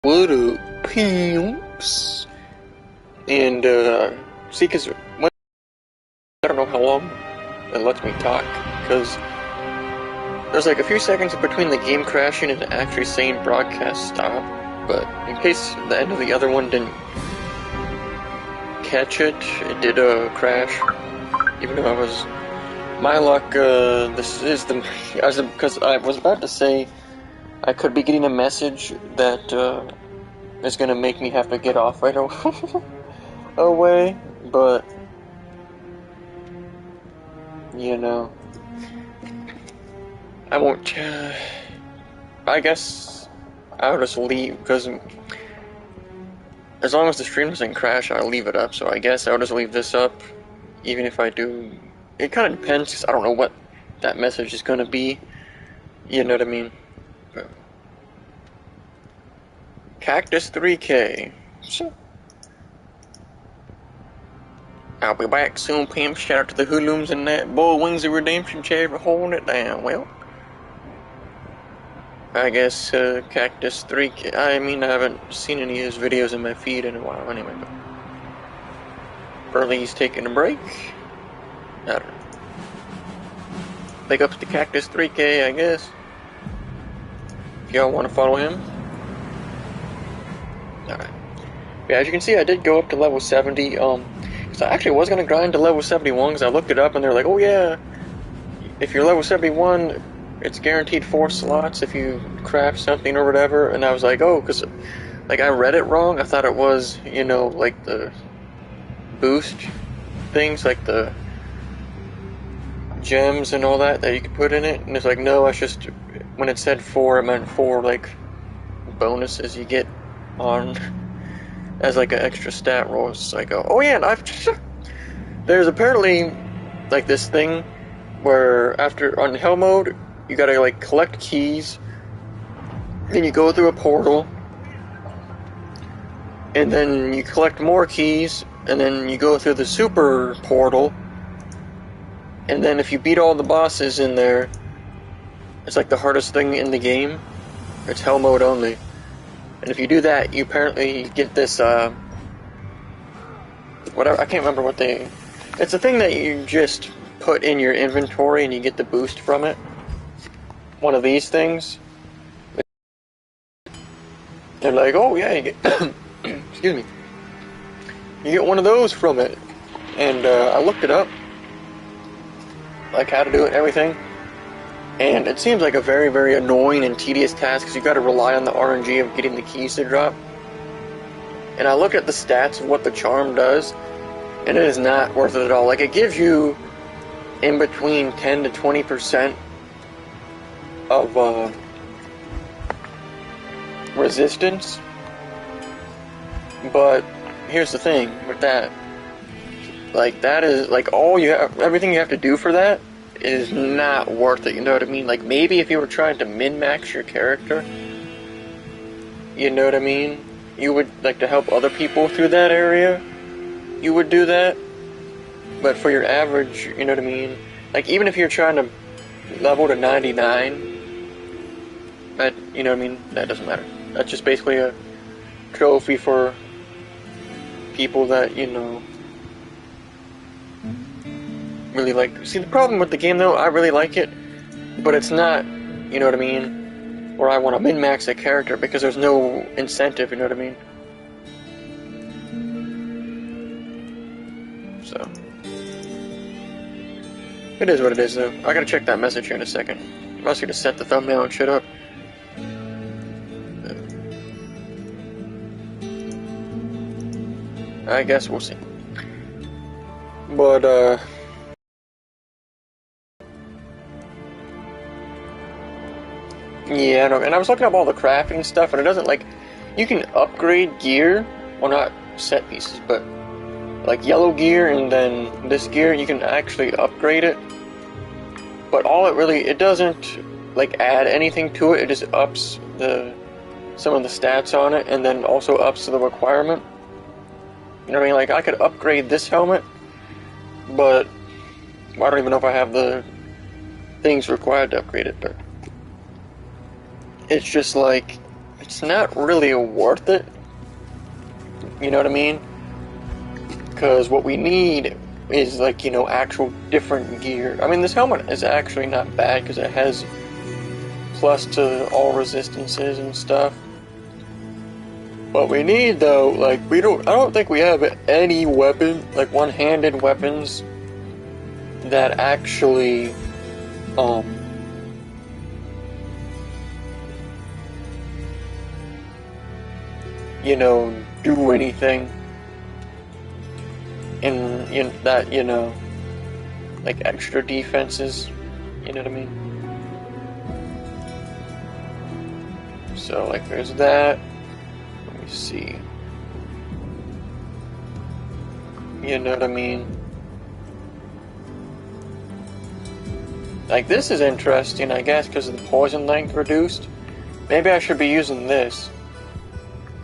What up, pimps? And, see, because I don't know how long it lets me talk, because there's like a few seconds between the game crashing and actually saying broadcast stop, but in case the end of the other one didn't catch it, it did, crash, even though I was, my luck, this is the, because I was about to say I could be getting a message that, is gonna make me have to get off right away, but, you know, I won't, I guess I'll just leave, because as long as the stream doesn't crash, I'll leave it up, so I guess I'll just leave this up, even if I do, it kind of depends, because I don't know what that message is gonna be, you know what I mean, but, Cactus 3K, so, I'll be back soon, Pam. Shout out to the hoodlums and that boy Wings of Redemption chair for holding it down. Well, I guess Cactus 3K. I mean, I haven't seen any of his videos in my feed in a while anyway, but Burley's taking a break. I don't know. Big ups to Cactus 3K, I guess. If y'all want to follow him. Alright. Yeah, as you can see, I did go up to level 70. So I actually was going to grind to level 71 because I looked it up and they're like, oh yeah, if you're level 71, it's guaranteed 4 slots if you craft something or whatever. And I was like, oh, because like I read it wrong. I thought it was, you know, like the boost things, like the gems and all that you could put in it. And it's like, no, it's just, when it said 4, it meant 4 like bonuses you get on as like an extra stat roll. It's like, oh yeah, and there's apparently like this thing where after on hell mode you gotta like collect keys, then you go through a portal, and then you collect more keys, and then you go through the super portal, and then if you beat all the bosses in there, it's like the hardest thing in the game. It's hell mode only. And if you do that, you apparently get this, whatever, I can't remember what they, it's a thing that you just put in your inventory and you get the boost from it. One of these things. They're like, oh yeah, you get, excuse me, you get one of those from it. And, I looked it up, like how to do it and everything. And it seems like a very, very annoying and tedious task because you got to rely on the RNG of getting the keys to drop. And I looked at the stats of what the charm does, and it is not worth it at all. Like, it gives you in between 10 to 20% of resistance. But here's the thing with that. Like, that is, like, all you have, everything you have to do for that is not worth it, you know what I mean? Like, maybe if you were trying to min-max your character, you know what I mean? You would, like, to help other people through that area, you would do that. But for your average, you know what I mean? Like, even if you're trying to level to 99, that, you know what I mean? That doesn't matter. That's just basically a trophy for people that, you know, really like. See, the problem with the game though, I really like it, but it's not, you know what I mean, where I want to min-max a character because there's no incentive, you know what I mean? So, it is what it is though. I gotta check that message here in a second. I'm also gonna set the thumbnail and shit up. I guess we'll see. But, yeah, I know, and I was looking up all the crafting stuff, and it doesn't, like, you can upgrade gear, well, not set pieces, but, like, yellow gear, and then this gear, you can actually upgrade it, but all it really, it doesn't, like, add anything to it, it just ups some of the stats on it, and then also ups the requirement, you know what I mean? Like, I could upgrade this helmet, but I don't even know if I have the things required to upgrade it, but it's just like, it's not really worth it. You know what I mean? Because what we need is, like, you know, actual different gear. I mean, this helmet is actually not bad because it has plus to all resistances and stuff. What we need, though, like, I don't think we have any weapon, like, one-handed weapons that actually, you know, do anything in that, you know, like extra defenses, you know what I mean? So, like, there's that. Let me see. You know what I mean? Like, this is interesting, I guess, because of the poison length reduced. Maybe I should be using this.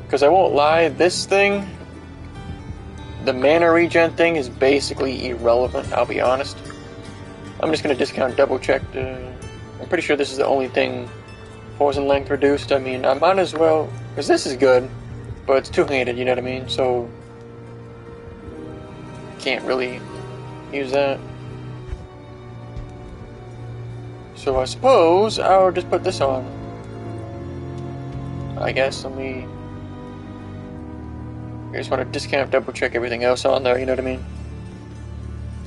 Because I won't lie, this thing, the mana regen thing, is basically irrelevant, I'll be honest. I'm just going to discount double check. I'm pretty sure this is the only thing poison length reduced. I mean, I might as well, because this is good, but it's two-handed, you know what I mean? So, can't really use that. So I suppose I'll just put this on. I guess, let me... I just want to discount double check everything else on there, you know what I mean?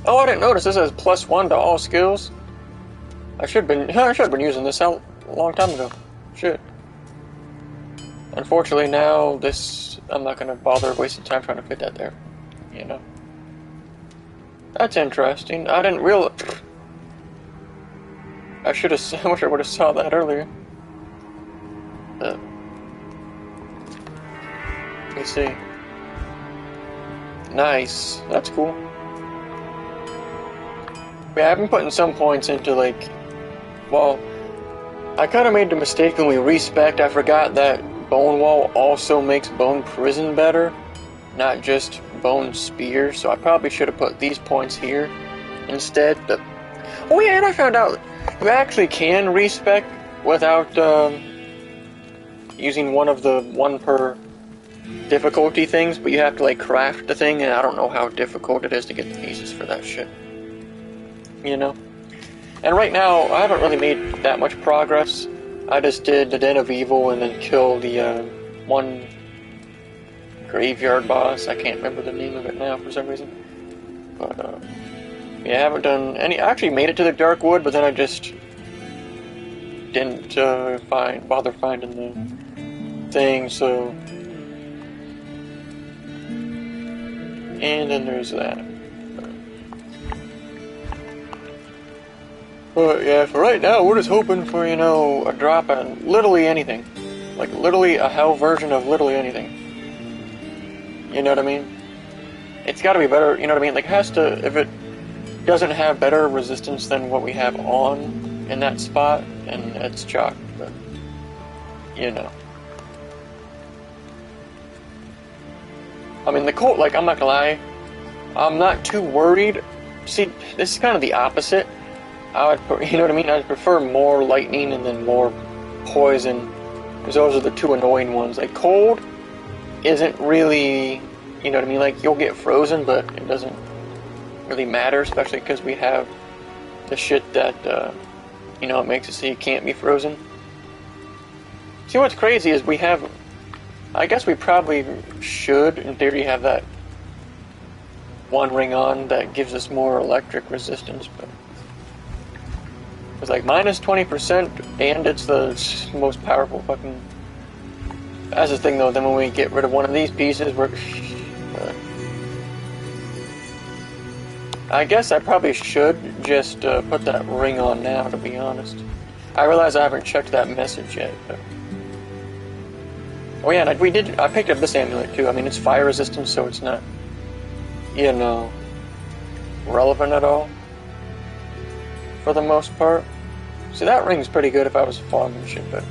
Oh, I didn't notice this has +1 to all skills. I should have been using this a long time ago. Shit. Unfortunately now, I'm not going to bother wasting time trying to fit that there. You know? That's interesting. I didn't realize... I wish I would have saw that earlier. Let me see. Nice. That's cool. Yeah, I've been putting some points into, like... Well, I kind of made the mistake when we respec'd. I forgot that Bone Wall also makes Bone Prison better, not just Bone Spear, so I probably should have put these points here instead. But... Oh yeah, and I found out you actually can respec without using one of the 1 per difficulty things, but you have to, like, craft the thing, and I don't know how difficult it is to get the pieces for that shit. You know? And right now, I haven't really made that much progress. I just did the Den of Evil and then killed the one graveyard boss. I can't remember the name of it now for some reason. But, yeah, I haven't done any... I actually made it to the Dark Wood, but then I just didn't bother finding the thing, so... And then there's that. But yeah, for right now, we're just hoping for, you know, a drop on literally anything. Like, literally a hell version of literally anything. You know what I mean? It's gotta be better, you know what I mean? Like, it has to, if it doesn't have better resistance than what we have on in that spot, and it's chalk, but, you know. I mean, the cold, like, I'm not gonna lie, I'm not too worried. See, this is kind of the opposite. You know what I mean? I'd prefer more lightning and then more poison, because those are the two annoying ones. Like, cold isn't really, you know what I mean? Like, you'll get frozen, but it doesn't really matter, especially because we have the shit that, you know, it makes it so you can't be frozen. See, what's crazy is we have... I guess we probably should, in theory, have that one ring on that gives us more electric resistance, but... It's like minus 20%, and it's the most powerful fucking... That's the thing, though, then when we get rid of one of these pieces, we're... I guess I probably should just put that ring on now, to be honest. I realize I haven't checked that message yet, but... Oh yeah, and I picked up this amulet too. I mean, it's fire resistant, so it's not, you know, relevant at all. For the most part. See, that ring's pretty good if I was farming shit, but...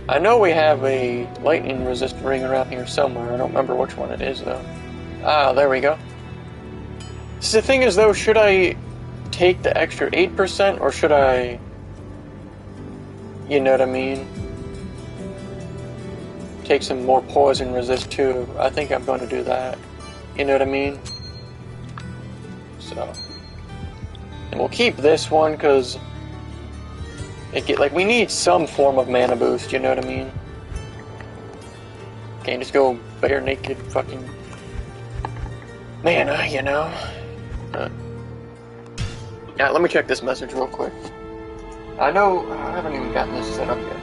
I know we have a lightning resist ring around here somewhere. I don't remember which one it is, though. Ah, there we go. See, the thing is, though, should I take the extra 8%, or should I You know what I mean? Take some more poison resist too. I think I'm going to do that. You know what I mean? So, and we'll keep this one because we need some form of mana boost. You know what I mean? Can't just go bare naked fucking mana, you know. Now let me check this message real quick. I know I haven't even gotten this set up yet.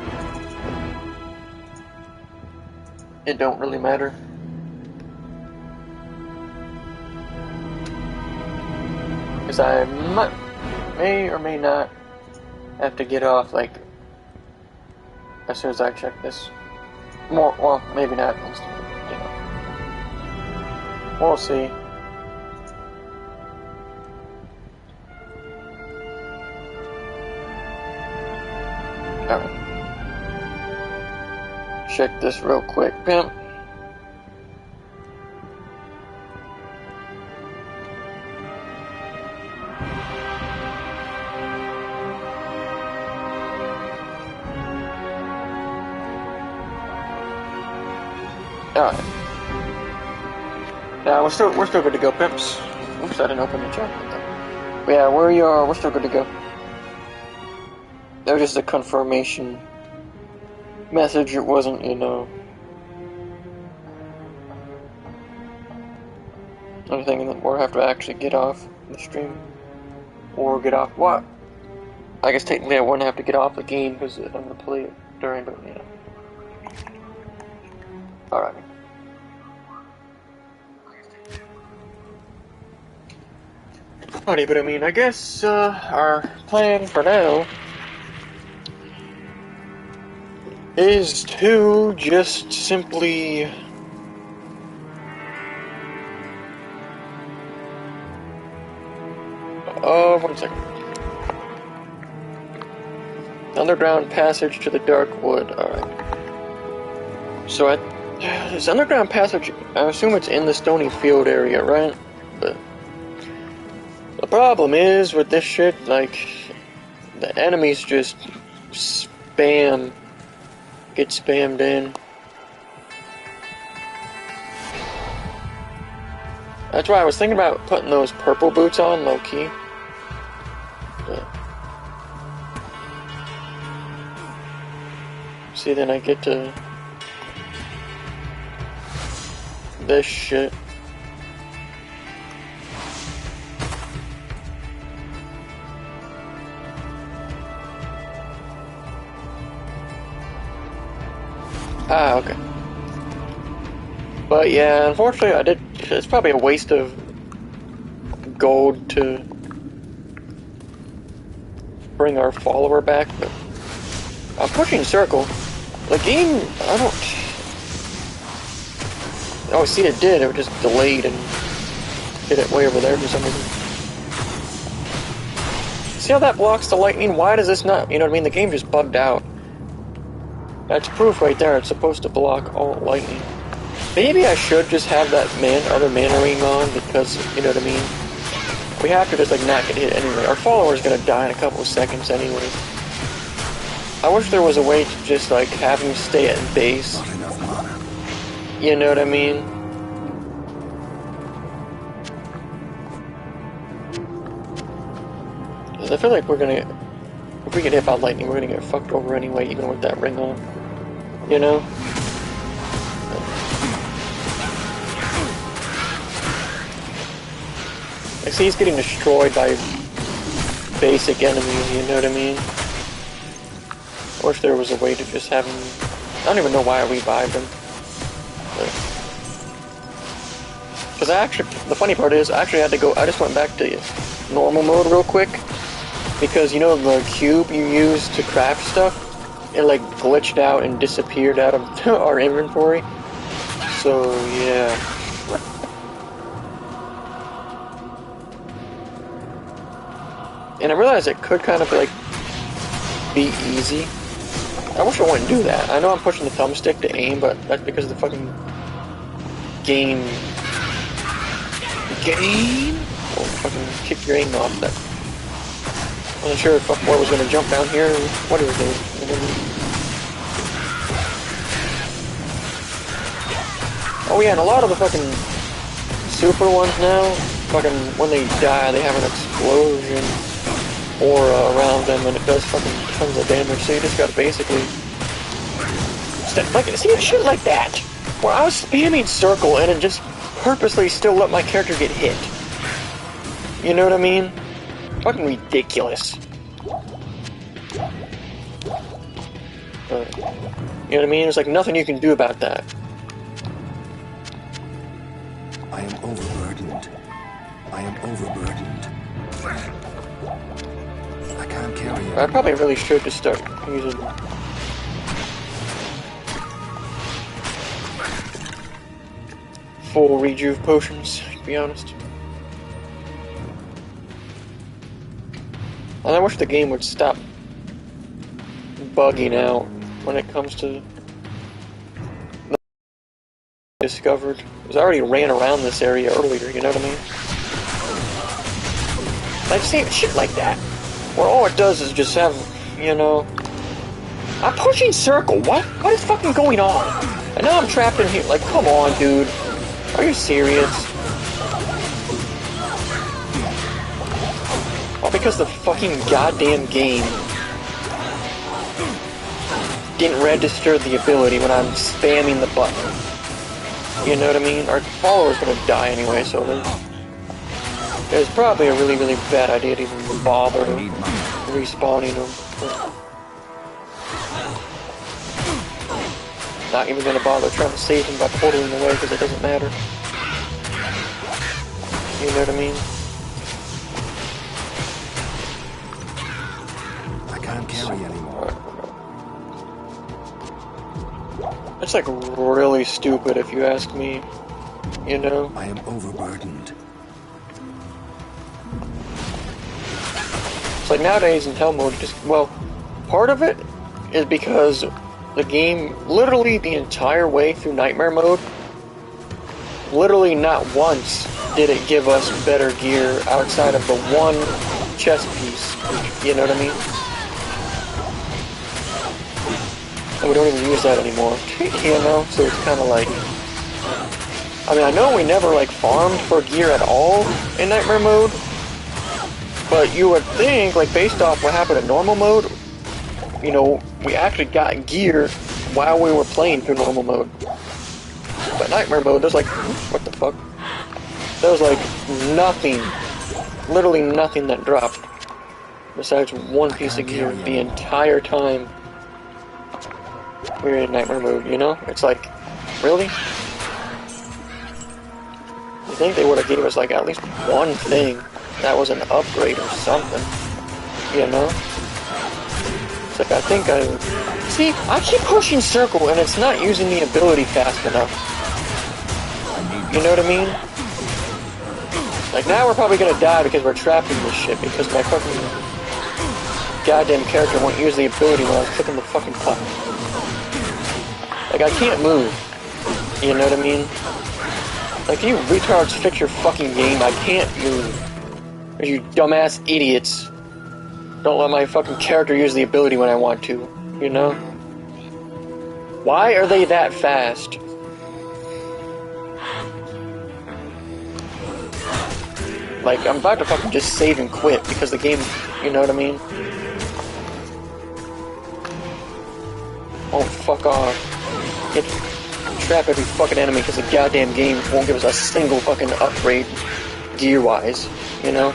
It don't really matter. Because I may or may not have to get off, like, as soon as I check this. Well, maybe not instantly, you know. We'll see. Alright. Check this real quick, pimp. Alright. Now we're still good to go, pimps. Oops, I didn't open the chat. But yeah, we're still good to go. That was just a confirmation message. It wasn't, you know, anything that we'll have to actually get off the stream or get off what? I guess technically I wouldn't have to get off the game because I'm gonna play it during, but you know. Alright. Funny, but I mean, I guess our plan for now is to just simply one second. Underground passage to the dark wood. Alright. So this underground passage, I assume it's in the stony field area, right? But the problem is with this shit, like, the enemies just get spammed in. That's why I was thinking about putting those purple boots on, low-key. See, then I get to this shit. Ah, okay. But yeah, unfortunately it's probably a waste of gold to bring our follower back, but I'm pushing circle. The game, oh, see, it did. It just delayed and hit it way over there for some reason. See how that blocks the lightning? Why does this not? You know what I mean? The game just bugged out. That's proof right there. It's supposed to block all lightning. Maybe I should just have that other mana ring on because, you know what I mean? We have to just, like, not get hit anyway. Our follower's gonna die in a couple of seconds anyway. I wish there was a way to just, like, have him stay at base. Not enough mana. You know what I mean? I feel like if we get hit by lightning, we're gonna get fucked over anyway, even with that ring on. You know? I see he's getting destroyed by basic enemies, you know what I mean? I wish there was a way to just have him... I don't even know why I revived him. Because the funny part is, I actually had to go... I just went back to normal mode real quick. Because, you know, the cube you use to craft stuff, it, like, glitched out and disappeared out of our inventory. So, yeah. And I realized it could kind of, like, be easy. I wish I wouldn't do that. I know I'm pushing the thumbstick to aim, but that's because of the fucking game. Oh, fucking kick your aim off that. Wasn't sure if fuckboy was gonna jump down here or what he was doing. Oh yeah, and a lot of the fucking super ones now, fucking when they die, they have an explosion aura around them, and it does fucking tons of damage. So you just gotta basically see shit like that, where I was spamming circle and it just purposely still let my character get hit. You know what I mean? Fucking ridiculous. You know what I mean? There's like nothing you can do about that. I am overburdened. I am overburdened. I can't carry it. I probably really should just start using full rejuve potions, to be honest. And I wish the game would stop bugging out when it comes to the discovered. Because I already ran around this area earlier, you know what I mean? Like, see, shit like that. Where all it does is just have, you know... I'm pushing circle, what? What is fucking going on? And now I'm trapped in here, like, come on, dude. Are you serious? All because the fucking goddamn game didn't register the ability when I'm spamming the button. You know what I mean? Our follower's gonna die anyway, so there's probably a really, really bad idea to even bother respawning them. Not even gonna bother trying to save him by portaling away because it doesn't matter. You know what I mean? I can't carry anymore. It's like really stupid if you ask me. You know? I am overburdened. It's like nowadays in hell mode, just, well, part of it is because the game, literally the entire way through nightmare mode, literally not once did it give us better gear outside of the one chest piece. You know what I mean? And we don't even use that anymore. You know? So it's kind of like... I mean, I know we never, like, farmed for gear at all in nightmare mode, but you would think, like, based off what happened in normal mode, you know, we actually got gear while we were playing through normal mode. But nightmare mode, there's like, what the fuck? There was like nothing, literally nothing that dropped besides one piece of gear the entire time we were in nightmare mode, you know? It's like, really? You think they would have gave us like at least one thing that was an upgrade or something, you know? It's like, I think see, I keep pushing circle and it's not using the ability fast enough. You know what I mean? Like, now we're probably gonna die because we're trapped in this shit because my fucking goddamn character won't use the ability when I was clicking the fucking button. Like, I can't move. You know what I mean? Like, you retards fix your fucking game, I can't move. Because you dumbass idiots don't let my fucking character use the ability when I want to, you know? Why are they that fast? Like, I'm about to fucking just save and quit because the game, you know what I mean? Oh, fuck off. Get trap every fucking enemy because the goddamn game won't give us a single fucking upgrade gear-wise, you know?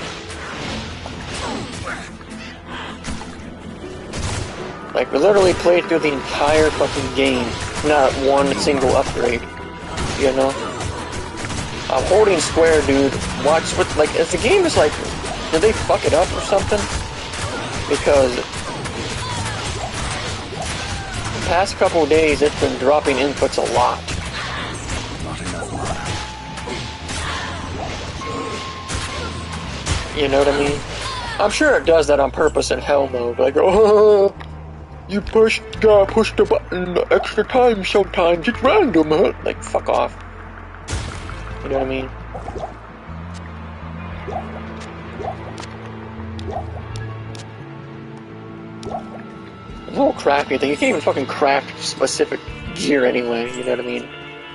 Like, we literally played through the entire fucking game, not one single upgrade, you know? I'm holding square, dude. Watch what, like, if the game is like, did they fuck it up or something? Because the past couple of days, it's been dropping inputs a lot. You know what I mean? I'm sure it does that on purpose in hell mode. Like, oh, you push the button extra time sometimes. It's random, huh? Like, fuck off. You know what I mean? The whole crafting thing, you can't even fucking craft specific gear anyway, you know what I mean?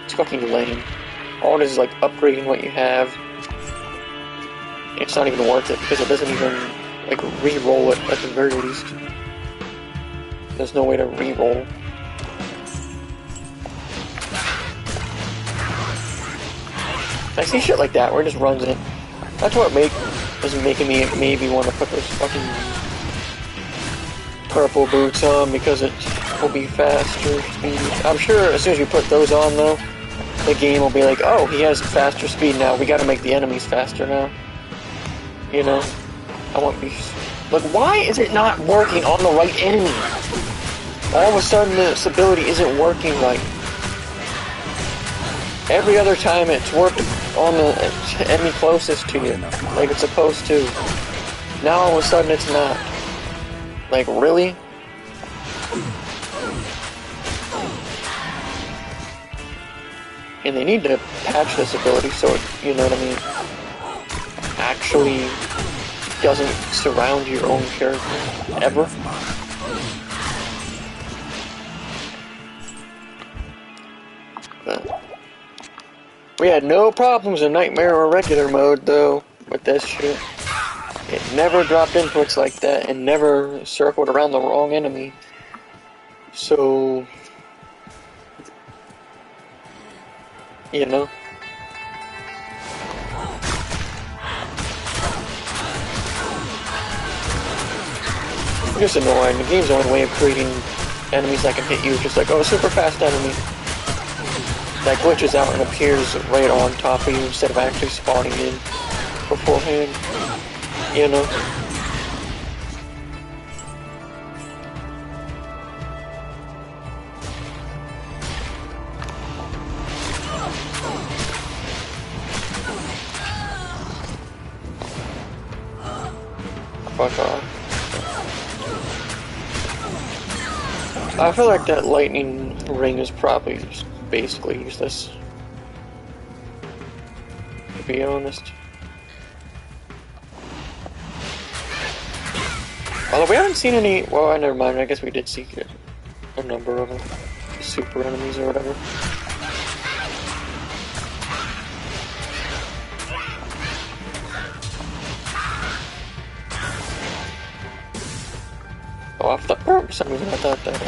It's fucking lame. All it is like upgrading what you have. It's not even worth it because it doesn't even like re-roll it at the very least. There's no way to re-roll. I see shit like that where it just runs in. That's what is making me maybe want to put those fucking purple boots on because it will be faster speed. I'm sure as soon as you put those on though, the game will be like, oh, he has faster speed now. We gotta make the enemies faster now. You know? I want these. Like, why is it not working on the right enemy? All of a sudden this ability isn't working right. Every other time it's worked on the enemy closest to you, like it's supposed to. Now all of a sudden it's not. Like, really? And they need to patch this ability so it, you know what I mean, actually doesn't surround your own character, ever. But we had no problems in Nightmare or regular mode, though, with this shit. It never dropped inputs like that, and never circled around the wrong enemy. So, you know. It's just annoying. The game's only way of creating enemies that can hit you, just like, oh, super fast enemy. That glitches out and appears right on top of you instead of actually spawning in beforehand. You know? Fuck off. I feel like that lightning ring is probably just basically useless, to be honest. Although we haven't seen any, well, never mind, I guess we did see a number of them, super enemies or whatever. Oh, for some reason I thought that.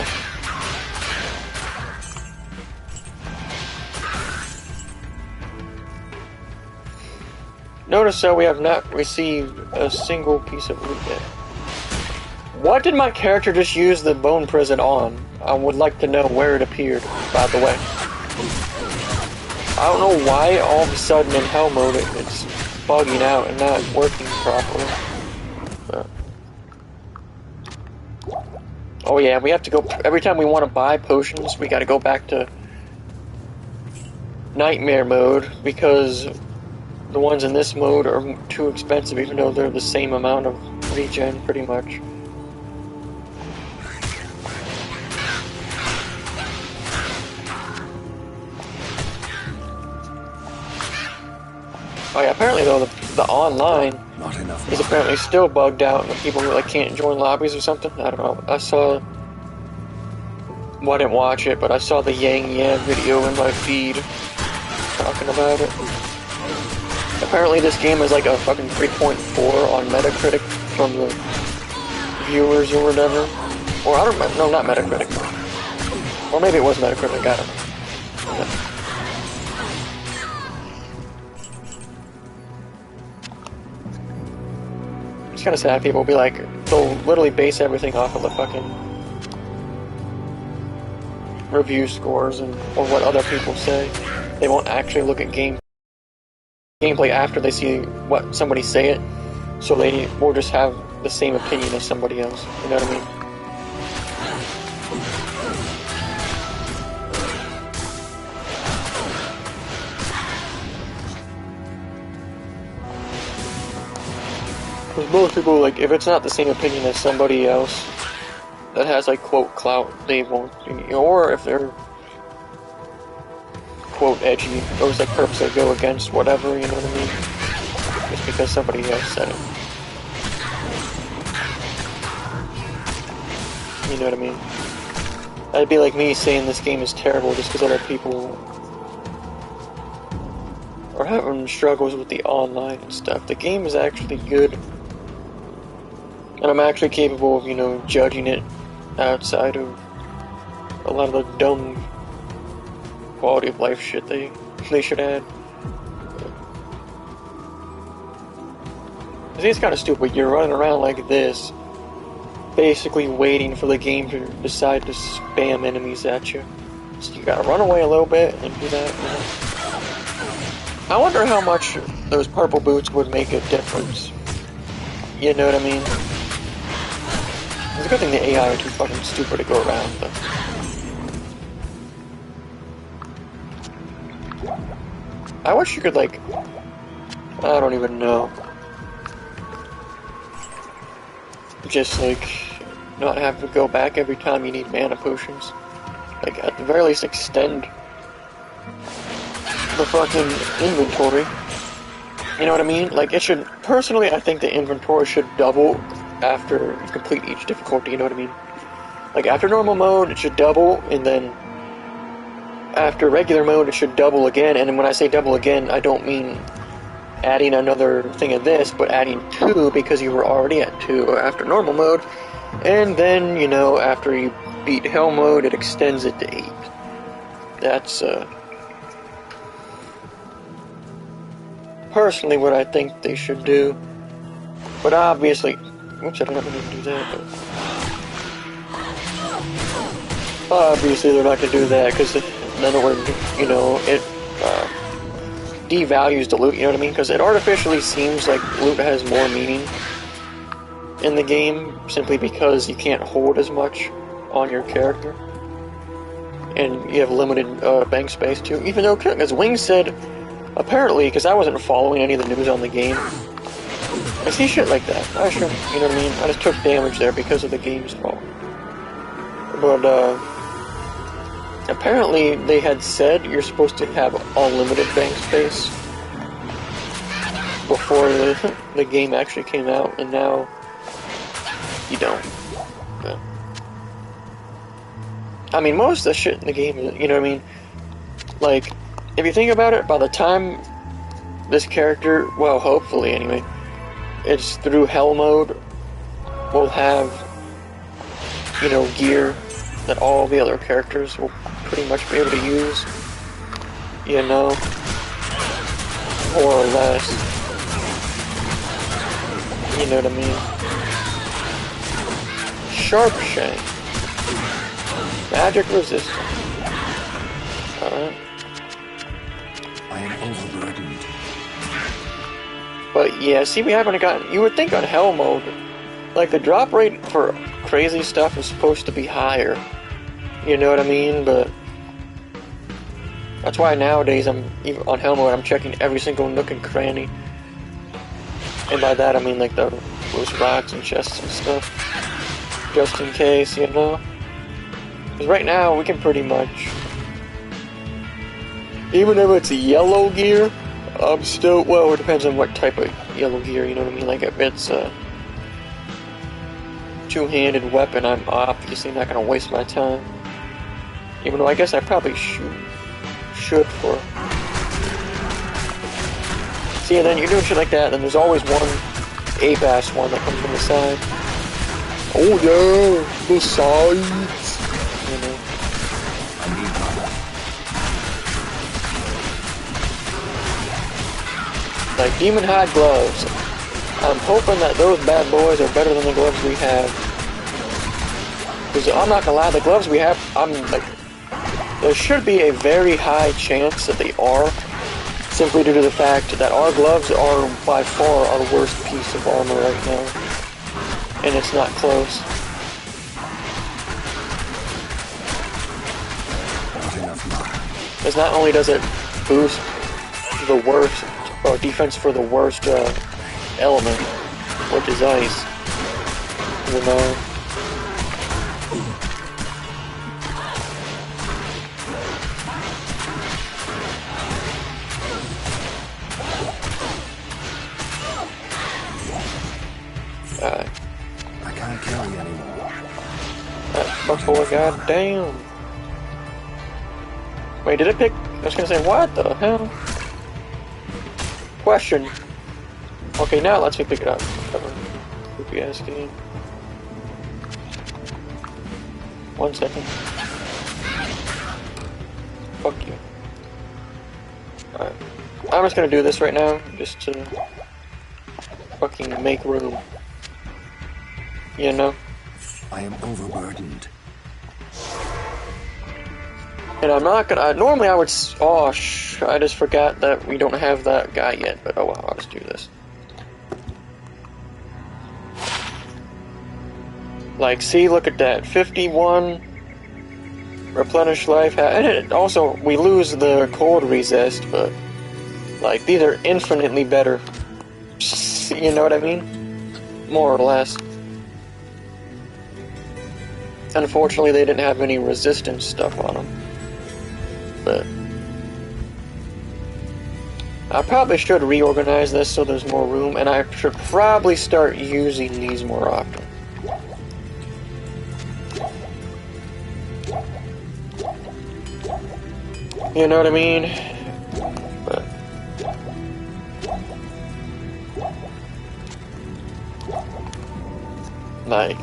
Notice that we have not received a single piece of loot yet. What did my character just use the bone prison on? I would like to know where it appeared, by the way. I don't know why all of a sudden in hell mode it's bugging out and not working properly. But. Oh yeah, we have to go, every time we want to buy potions, we gotta go back to Nightmare mode, because the ones in this mode are too expensive, even though they're the same amount of regen, pretty much. Oh yeah, apparently though, the online is apparently still bugged out, and the people who like can't join lobbies or something. I don't know. I saw, well, I didn't watch it, but I saw the Yang Yan video in my feed talking about it. Apparently this game is like a fucking 3.4 on Metacritic from the viewers or whatever. Or I don't remember, no, not Metacritic. Or maybe it was Metacritic, I don't know. Yeah. It's kind of sad, people will be like, they'll literally base everything off of the fucking review scores and or what other people say. They won't actually look at gameplay after they see what somebody say it, so they will just have the same opinion as somebody else, you know what I mean? Because most people, like, if it's not the same opinion as somebody else that has, like, quote, clout, they won't, or if they're, quote, edgy, those, like, purposely go against whatever, you know what I mean? Just because somebody else said it. You know what I mean? That'd be like me saying this game is terrible just because other people are having struggles with the online and stuff. The game is actually good. And I'm actually capable of, you know, judging it outside of a lot of the dumb quality of life shit they should add. I think it's kind of stupid. You're running around like this, basically waiting for the game to decide to spam enemies at you. So you gotta run away a little bit and do that. You know? I wonder how much those purple boots would make a difference. You know what I mean? It's a good thing the AI are too fucking stupid to go around, though. I wish you could, like... I don't even know. Just, like, not have to go back every time you need mana potions. Like, at the very least, extend the fucking inventory. You know what I mean? Like, it should... Personally, I think the inventory should double after you complete each difficulty, you know what I mean? Like, after normal mode, it should double, and then after regular mode, it should double again. And when I say double again, I don't mean adding another thing of this, but adding 2 because you were already at 2 after normal mode. And then, you know, after you beat hell mode, it extends it to 8. That's, personally what I think they should do. But obviously... Oops, I don't need to do that, but... Obviously they're not going to do that, because then it would, you know, it devalues the loot, you know what I mean? Because it artificially seems like loot has more meaning in the game, simply because you can't hold as much on your character. And you have limited bank space too, even though, as Wing said, apparently, because I wasn't following any of the news on the game, I see shit like that. I should, you know what I mean? I just took damage there because of the game's fault. But, apparently they had said you're supposed to have unlimited bank space before the game actually came out, and now you don't. Yeah. I mean, most of the shit in the game, you know what I mean? Like, if you think about it, by the time this character, well, hopefully anyway, it's through hell mode, we'll have, you know, gear that all the other characters will pretty much be able to use, you know, more or less, you know what I mean? Sharp Shank, magic resistance, alright. I am overburdened. But yeah, see, we haven't gotten... You would think on hell mode, like, the drop rate for crazy stuff is supposed to be higher. You know what I mean? But that's why nowadays I'm even on hell mode. I'm checking every single nook and cranny, and by that I mean like those rocks and chests and stuff, just in case, you know. Because right now we can pretty much, even if it's yellow gear, I'm still, well, it depends on what type of yellow gear, you know what I mean? Like, if it's a two-handed weapon, I'm obviously not going to waste my time. Even though I guess I probably should for... See, and then you're doing shit like that, and there's always one ape-ass one that comes from the side. Oh yeah, the sides! You know? Like demon hide gloves. I'm hoping that those bad boys are better than the gloves we have. Because I'm not gonna lie, the gloves we have, I'm like, there should be a very high chance that they are, simply due to the fact that our gloves are by far our worst piece of armor right now. And it's not close. Because not only does it boost the worst, or defense for the worst element, which is ice, you know. I can't carry anymore. Fuck boy, goddamn. Wait, did it pick? I was gonna say, what the hell? Question. Okay, now it lets me pick it up. Creepy ass game. 1 second. Fuck you. Alright. I'm just gonna do this right now, just to fucking make room. You know? I am overburdened. And I'm not gonna. Normally I would. Oh, I just forgot that we don't have that guy yet. But oh well, I'll just do this. Like, see, look at that. 51. Replenish life. And it also, we lose the cold resist, but. Like, these are infinitely better. You know what I mean? More or less. Unfortunately, they didn't have any resistance stuff on them. But I probably should reorganize this so there's more room, and I should probably start using these more often. You know what I mean? But like,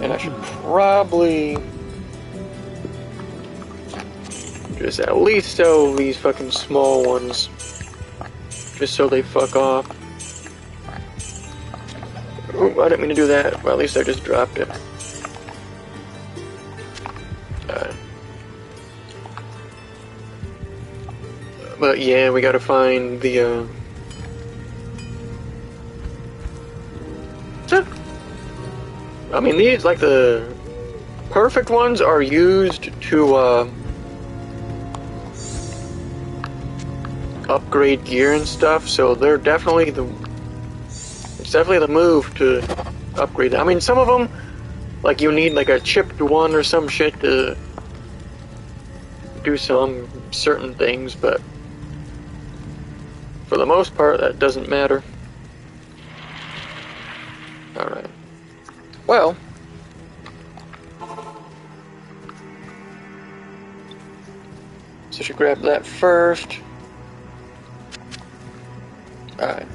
and I should probably just at least sell these fucking small ones, just so they fuck off. Ooh, I didn't mean to do that. Well, at least I just dropped it. But yeah, we gotta find the, I mean, these, like, the perfect ones are used to, upgrade gear and stuff, so they're definitely it's definitely the move to upgrade them. I mean, some of them, like, you need, like, a chipped one or some shit to do some certain things, but for the most part, that doesn't matter. Alright. Well, so I should grab that first. Alright.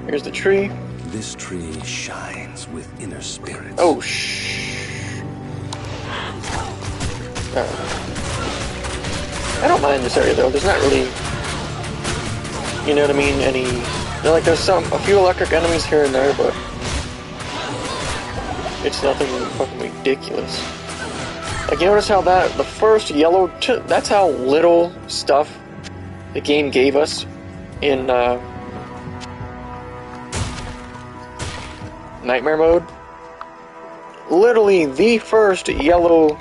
Here's the tree. This tree shines with inner spirits. Oh, shh. Alright. I don't mind this area, though. There's not really, you know what I mean, any... There's a few electric enemies here and there, but it's nothing fucking ridiculous. Like, you notice how the first yellow... That's how little stuff the game gave us in Nightmare mode. Literally the first yellow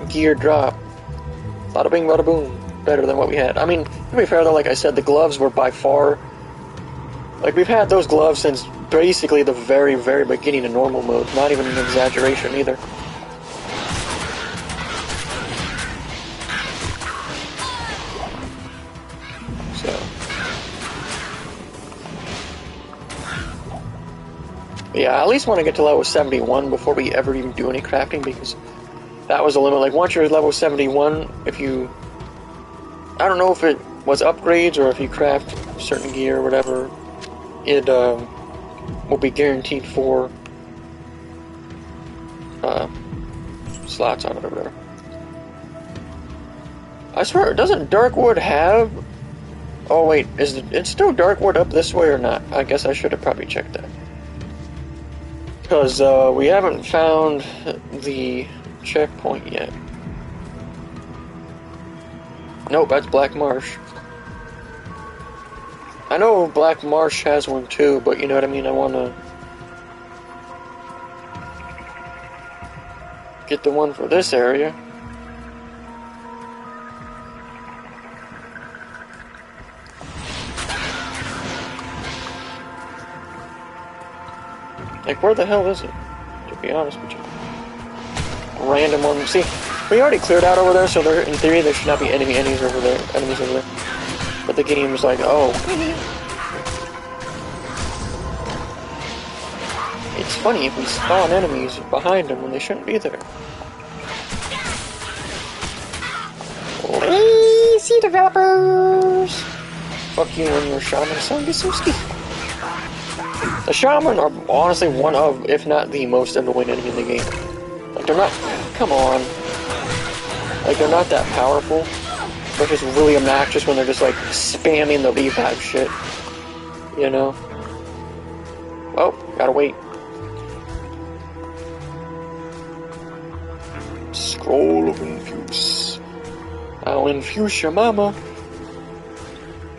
gear drop. Bada bing, bada boom. Better than what we had. I mean, to be fair though, like I said, the gloves were by far... Like, we've had those gloves since basically the very, very beginning of normal mode. Not even an exaggeration either. Yeah, I at least want to get to level 71 before we ever even do any crafting, because that was the limit. Like, once you're level 71, if you... I don't know if it was upgrades or if you craft certain gear or whatever, it will be guaranteed 4 slots on it or whatever. I swear, doesn't Darkwood have... Oh wait, it's still Darkwood up this way or not? I guess I should have probably checked that. Because we haven't found the checkpoint yet. Nope, that's Black Marsh. I know Black Marsh has one too, but you know what I mean? I want to get the one for this area. Like, where the hell is it? To be honest with you. Random one. See, we already cleared out over there, so there, in theory, there should not be enemies over there. But the game was like, oh. It's funny if we spawn enemies behind them when they shouldn't be there. Lazy developers! Fuck you and your shaman son, Gisuski. The shaman are honestly one of, if not the most annoying enemy in the game. Like, they're not... Come on. Like, they're not that powerful. They're just really obnoxious when they're just, like, spamming the revive shit. You know? Well, gotta wait. Scroll of Infuse. I'll infuse your mama.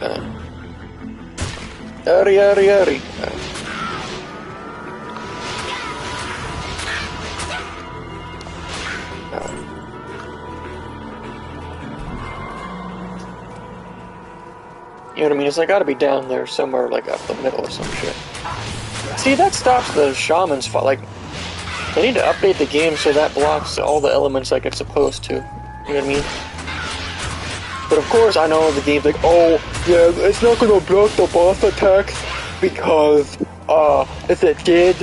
Hurry. You know what I mean? It's like gotta be down there somewhere, like up the middle or some shit. See, that stops the shaman's fight. Like, they need to update the game so that blocks all the elements like it's supposed to. You know what I mean? But of course, I know the game's like, oh, yeah, it's not gonna block the boss attacks because, if it did,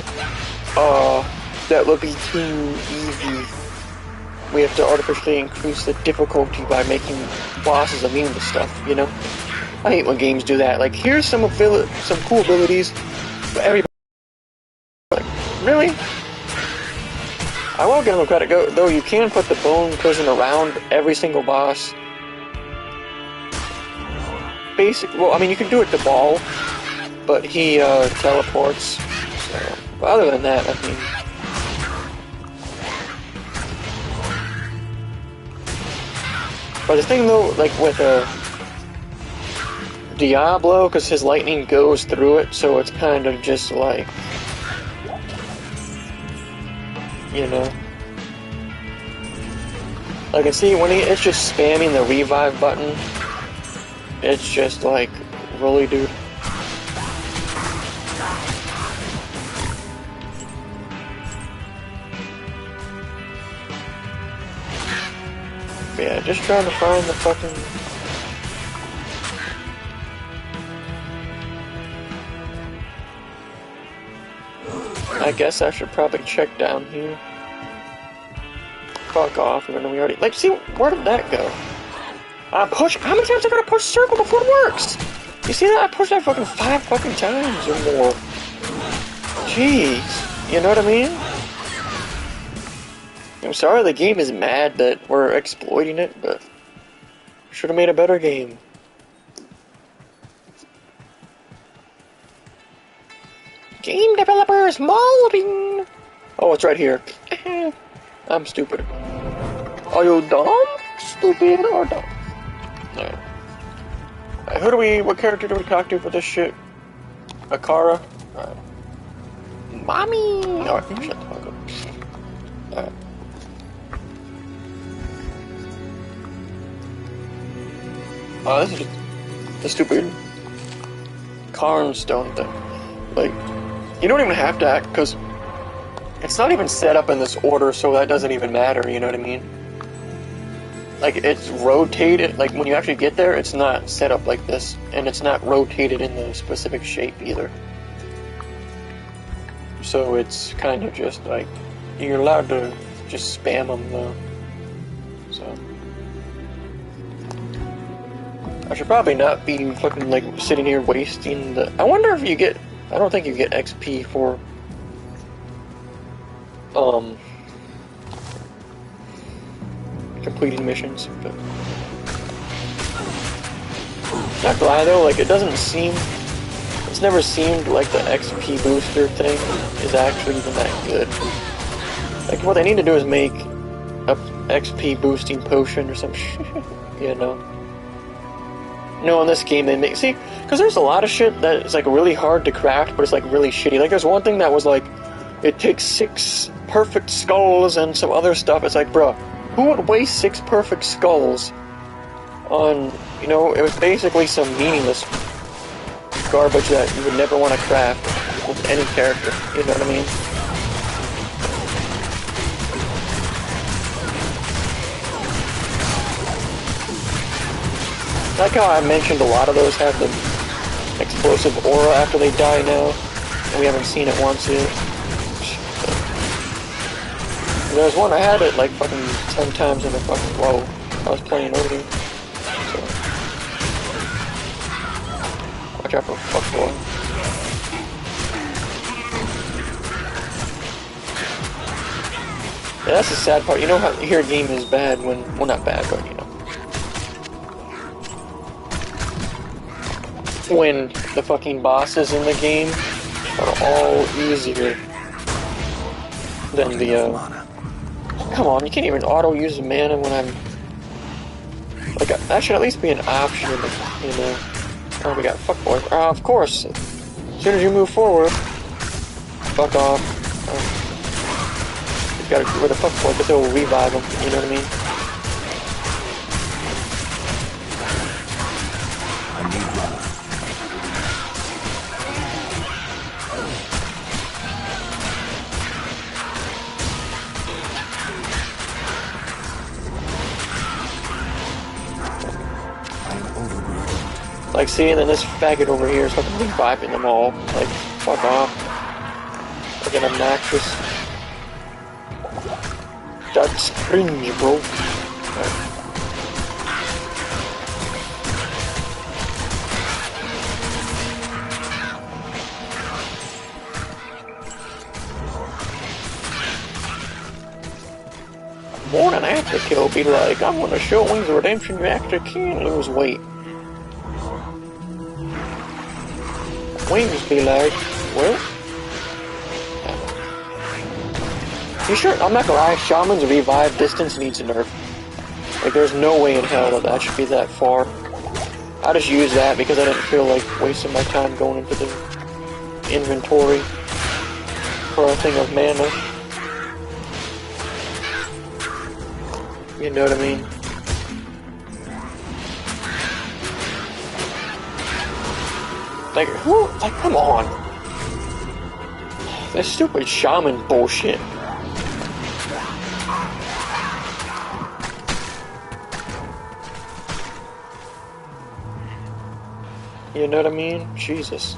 that would be too easy. We have to artificially increase the difficulty by making bosses immune to stuff, you know? I hate when games do that. Like, here's some cool abilities, but everybody... Like, really? I will give them credit, though you can put the bone prison around every single boss. Well, I mean, you can do it to Ball, but he, teleports, so... But other than that, I mean... But the thing, though, like, with, Diablo, because his lightning goes through it, so it's kind of just like... You know? Like, and see, when it's just spamming the revive button, it's just like, really, dude? Yeah, just trying to find the fucking... I guess I should probably check down here. Fuck off, even though we already... Like, see, where did that go? I push... How many times I gotta push circle before it works? You see that? I pushed that fucking 5 fucking times or more. Jeez. You know what I mean? I'm sorry the game is mad that we're exploiting it, but... Should have made a better game. Game developers molding! Oh, it's right here. I'm stupid. Are you dumb? Stupid or dumb? No. What character do we talk to for this shit? Akara? Alright. Mommy! Alright, shut the fuck up. Alright. Oh, this is just the stupid Carnstone thing. Like, you don't even have to act, because it's not even set up in this order, so that doesn't even matter, you know what I mean? Like, it's rotated, like, when you actually get there, it's not set up like this, and it's not rotated in the specific shape either. So it's kind of just, like, you're allowed to just spam them, though. So... I should probably not be fucking, like, sitting here wasting the... I wonder if you get... I don't think you get XP for... completing missions, but... Not gonna lie, though, like, it doesn't seem... It's never seemed like the XP booster thing is actually even that good. Like, what they need to do is make a XP boosting potion or some shit, you know? No, in this game they make... See, because there's a lot of shit that is, like, really hard to craft, but it's, like, really shitty. Like, there's one thing that was, like, it takes 6 perfect skulls and some other stuff. It's like, bruh, who would waste 6 perfect skulls on... You know, it was basically some meaningless garbage that you would never want to craft with any character. You know what I mean? Like how I mentioned a lot of those have the explosive aura after they die now, and we haven't seen it once yet. There was one, I had it like fucking 10 times in the fucking flow. I was playing over here. So. Watch out for fuckboy. Yeah, that's the sad part. You know how your game is bad when, well, not bad, but you know. When the fucking bosses in the game are all easier than the, come on, you can't even auto-use mana when I'm... Like, that should at least be an option, you know. Oh, we got fuckboy. Of course. As soon as you move forward, fuck off. You gotta get rid of fuckboy because it will revive him, you know what I mean? Like, see, and then this faggot over here is fucking reviving them all. Like, fuck off. Fucking obnoxious. That's cringe, bro. Right. More than after kill be like, I'm gonna show Wings of Redemption you actually can lose weight. Wings be like, well, you sure? I'm not gonna lie, Shaman's revive distance needs a nerf. Like, there's no way in hell that should be that far. I just used that because I didn't feel like wasting my time going into the inventory for a thing of mana. You know what I mean? Like, who? Like, come on. This stupid shaman bullshit. You know what I mean? Jesus.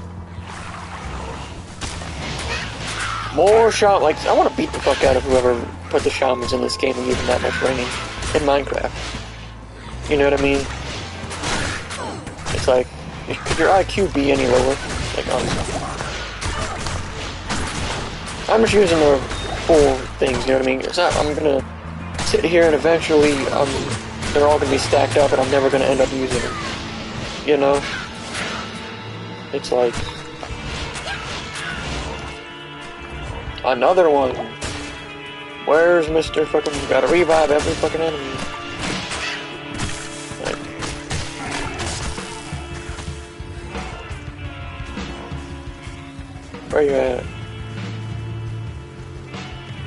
More shaman. Like, I want to beat the fuck out of whoever put the shamans in this game and give them that much range in Minecraft. You know what I mean? It's like, could your IQ be any lower? Like, honestly. I'm just using the full things, you know what I mean? It's not, I'm gonna sit here and eventually, they're all gonna be stacked up and I'm never gonna end up using them. You know? It's like... Another one! Where's Mr. fucking... Gotta revive every fucking enemy. Where you at?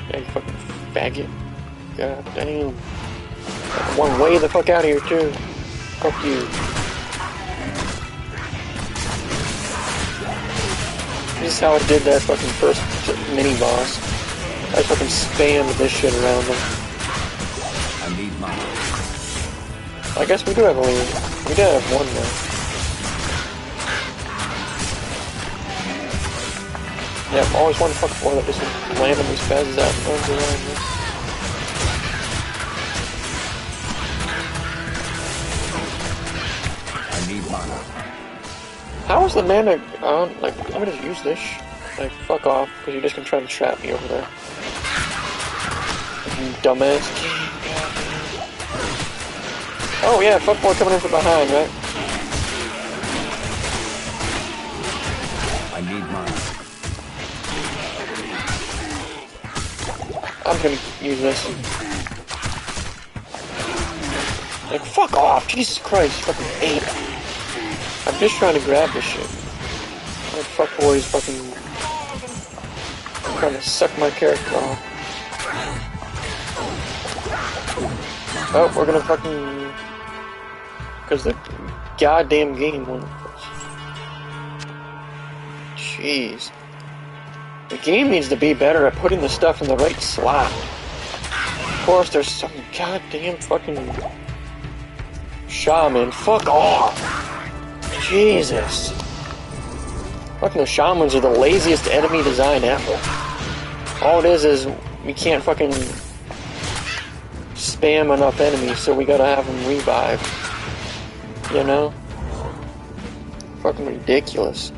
Yeah, you fucking faggot. God damn. One way the fuck out of here, too. Fuck you. This is how I did that fucking first mini-boss. I fucking spammed this shit around them. I need mine. I guess we do have only... We do have one now. Yeah, I've always wanted to fuck for that just randomly spazzes out and runs around. Man. I need mana. How is the mana on? Like, let me just use this. Like, fuck off, because you're just gonna try to trap me over there. You dumbass. Oh yeah, fuckboy coming in from behind, right? I need mana. I'm gonna use this. Like, fuck off! Jesus Christ, fucking ape. I'm just trying to grab this shit. That fuckboy's fucking... trying to suck my character off. Oh, we're gonna fucking... Because the goddamn game won. Jeez. The game needs to be better at putting the stuff in the right slot. Of course, there's some goddamn fucking... shaman. Fuck off! Jesus. Fucking the shamans are the laziest enemy design ever. All it is we can't fucking spam enough enemies, so we gotta have them revive. You know? Fucking ridiculous.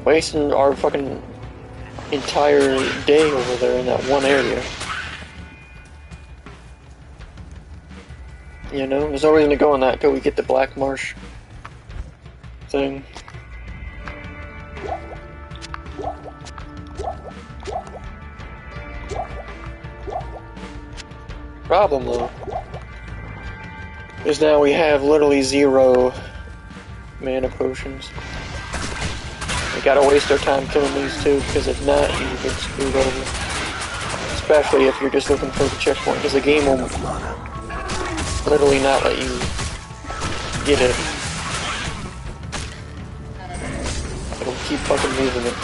Wasting our fucking entire day over there in that one area. You know? There's no reason to go on that until we get the Black Marsh thing. Problem though is now we have literally 0 mana potions. We gotta waste our time killing these two, because if not, you get screwed over. Especially if you're just looking for the checkpoint, because the game will literally not let you get it. It'll keep fucking moving it.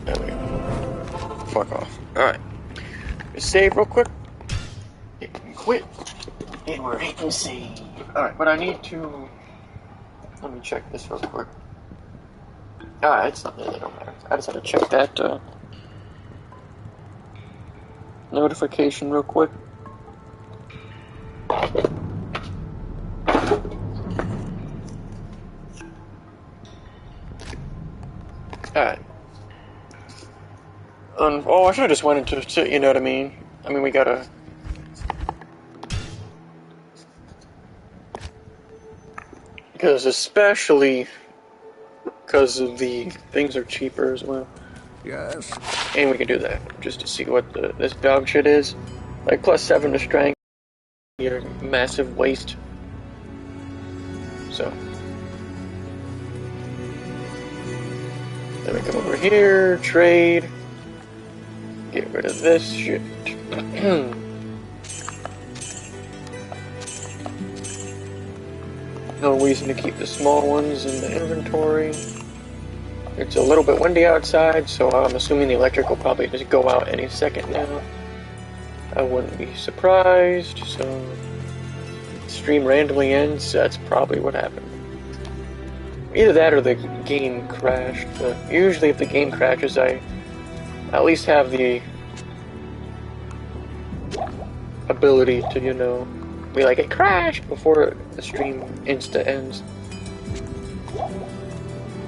There we go. Fuck off. Alright. Save real quick. Quit. And we're hitting save. Alright, but I need to... Let me check this real quick. Alright, it's not really, don't matter. I just have to check that notification real quick. Alright. Oh, I should have just went into, you know what I mean? I mean, we gotta... Because especially because of the things are cheaper as well. Yes. And we can do that just to see what this dog shit is. Like +7 to strength. You're massive waste. So. Then we come over here, trade. Get rid of this shit. No reason to keep the small ones in the inventory. It's a little bit windy outside, so I'm assuming the electric will probably just go out any second now. I wouldn't be surprised, so... Stream randomly ends, that's probably what happened. Either that or the game crashed, but usually if the game crashes, I at least have the ability to, you know, be like, it crashed before the stream insta ends.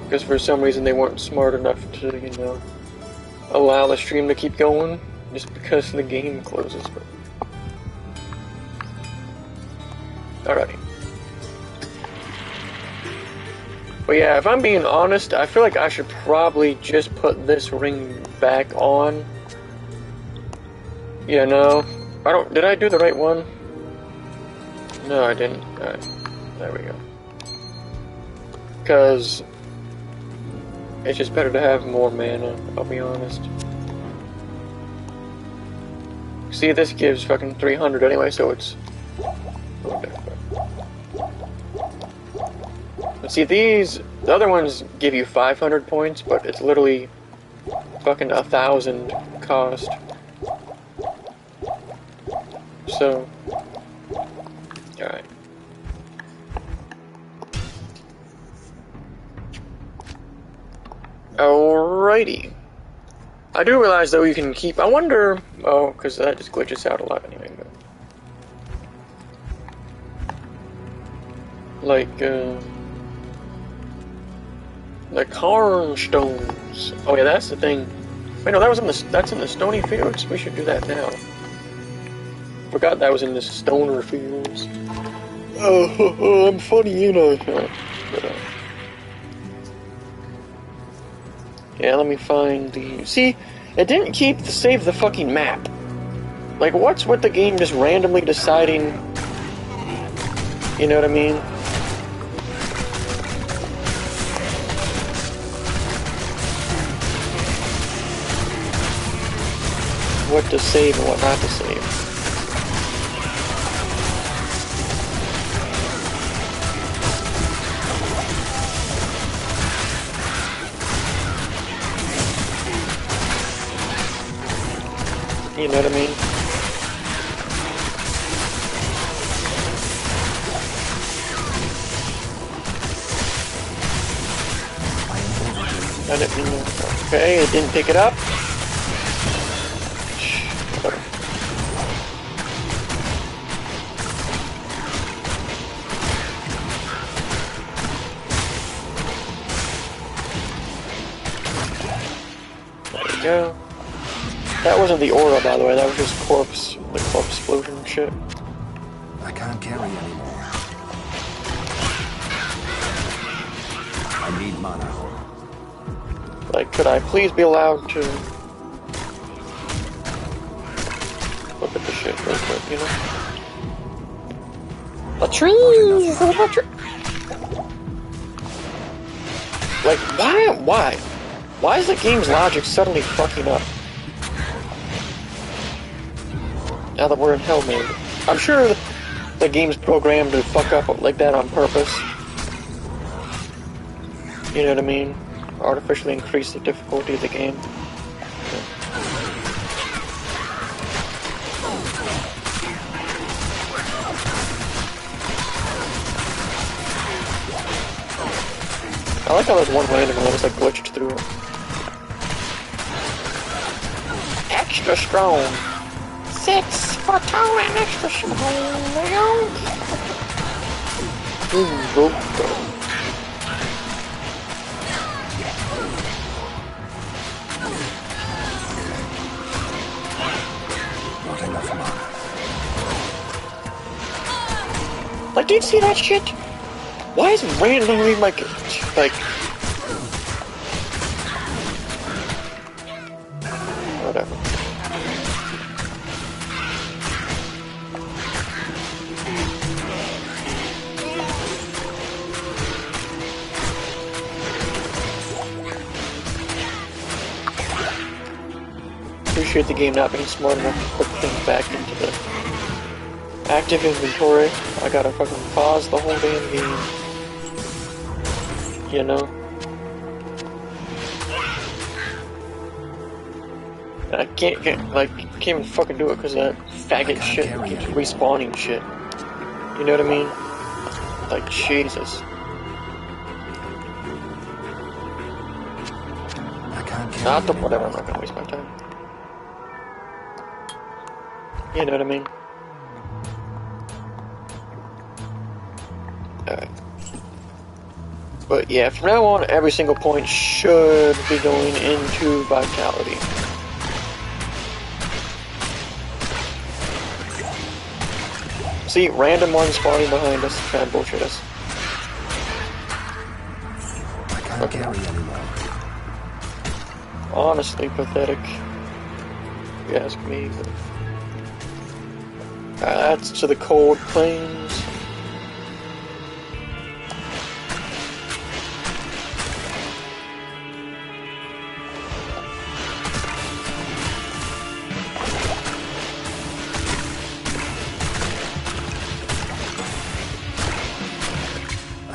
Because for some reason they weren't smart enough to, you know, allow the stream to keep going just because the game closes. Alrighty. But yeah, if I'm being honest, I feel like I should probably just put this ring back on. Yeah, no. Did I do the right one? No, I didn't. Alright. There we go. Because it's just better to have more mana, I'll be honest. See, this gives fucking 300 anyway, so it's... Okay. But see, the other ones give you 500 points, but it's literally fucking 1,000 cost. So, alright. Alrighty. I do realize though you can keep, I wonder, oh, because that just glitches out a lot anyway, but. Like, the Carn Stones. Oh yeah, that's the thing. Wait, no, that's in the Stony Fields? We should do that now. Forgot that was in the Stoner Fields. Oh, I'm funny, you know. Yeah, let me find the... See, it didn't save the fucking map. Like, what's with the game just randomly deciding... You know what I mean? What to save and what not to save. You know what I mean? Okay, it didn't pick it up. go. That wasn't the aura, by the way. That was just the corpse explosion shit. I can't carry anymore. I need mana. Like, could I please be allowed to look at the shit real quick, you know? A tree! Like, why? Why is the game's logic suddenly fucking up? Now that we're in hell mode. I'm sure the game's programmed to fuck up like that on purpose. You know what I mean? Artificially increase the difficulty of the game. I like how there's one random one that's like glitched through it. Extra strong. 6 for tall and extra strong. Not enough mana. Like, did you see that shit? Why is randomly like whatever. Appreciate the game not being smart enough to put things back into the active inventory. I gotta fucking pause the whole damn game. You know? I can't even fucking do it because that faggot shit keeps respawning shit. You know what I mean? Like, Jesus. Not the whatever, I'm not gonna waste my time. You know what I mean? Alright. But yeah, from now on, every single point should be going into Vitality. See, random ones spawning behind us, trying to bullshit us. I can't carry anymore. Honestly pathetic, if you ask me. But that's to the cold plains.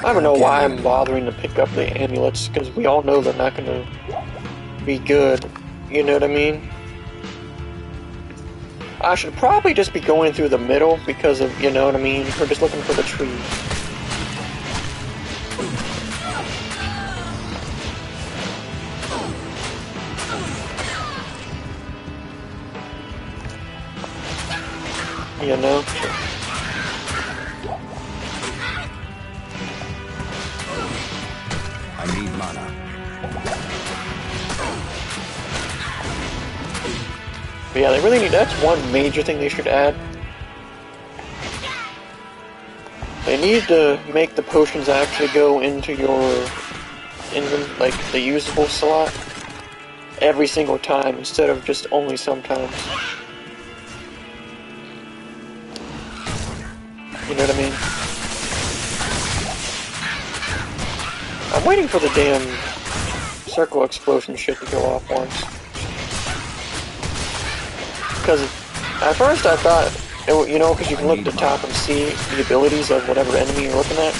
I don't know why I'm bothering to pick up the amulets, because we all know they're not going to be good. You know what I mean? I should probably just be going through the middle because of, you know what I mean? We're just looking for the tree. You know? I need mana. But yeah, they really need, that's one major thing they should add. They need to make the potions actually go into your like the usable slot every single time instead of just only sometimes. You know what I mean? I'm waiting for the damn circle explosion shit to go off once. Because at first I thought, you know, because you can look at the top and see the abilities of whatever enemy you're looking at.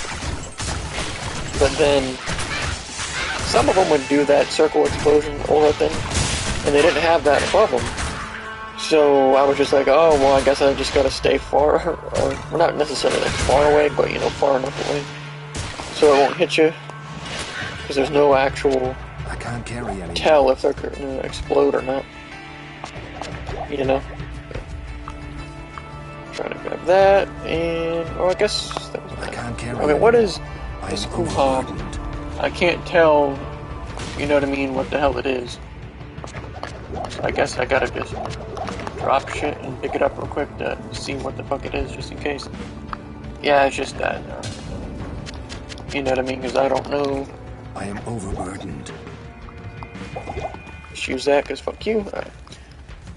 But then, some of them would do that circle explosion aura thing, and they didn't have that above them. So I was just like, oh, well, I guess I just gotta stay far, or well, not necessarily like far away, but, you know, far enough away. So it won't hit you, because there's no actual I can't carry anymore. tell if they're gonna explode or not. You know? Trying to grab that, and... oh, I guess that was I can't carry okay, what is I this am hoo-ha? overburdened. I can't tell, you know what I mean, what the hell it is. So I guess I gotta just drop shit and pick it up real quick to see what the fuck it is, just in case. Yeah, it's just that. You know what I mean? Because I don't know. I am overburdened. Just use that, because fuck you.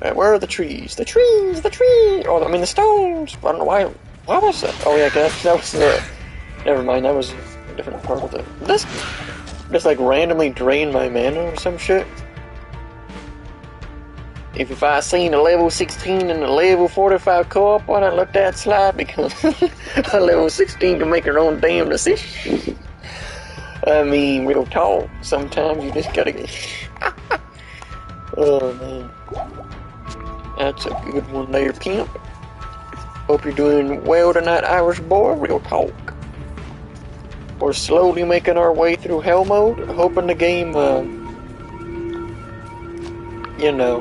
Alright, where are the trees? The trees! The trees! Oh, I mean the stones! I don't know why. What was that? Oh yeah, that was the... Never mind, that was a different part of it. This just like randomly drained my mana or some shit. If I seen a level 16 and a level 45 co-op, why not let that slide? Because a level 16 can make her own damn decision. I mean, real talk. Sometimes you just gotta get... Oh man. That's a good one there, pimp. Hope you're doing well tonight, Irish boy. Real talk. We're slowly making our way through hell mode, hoping the game, you know,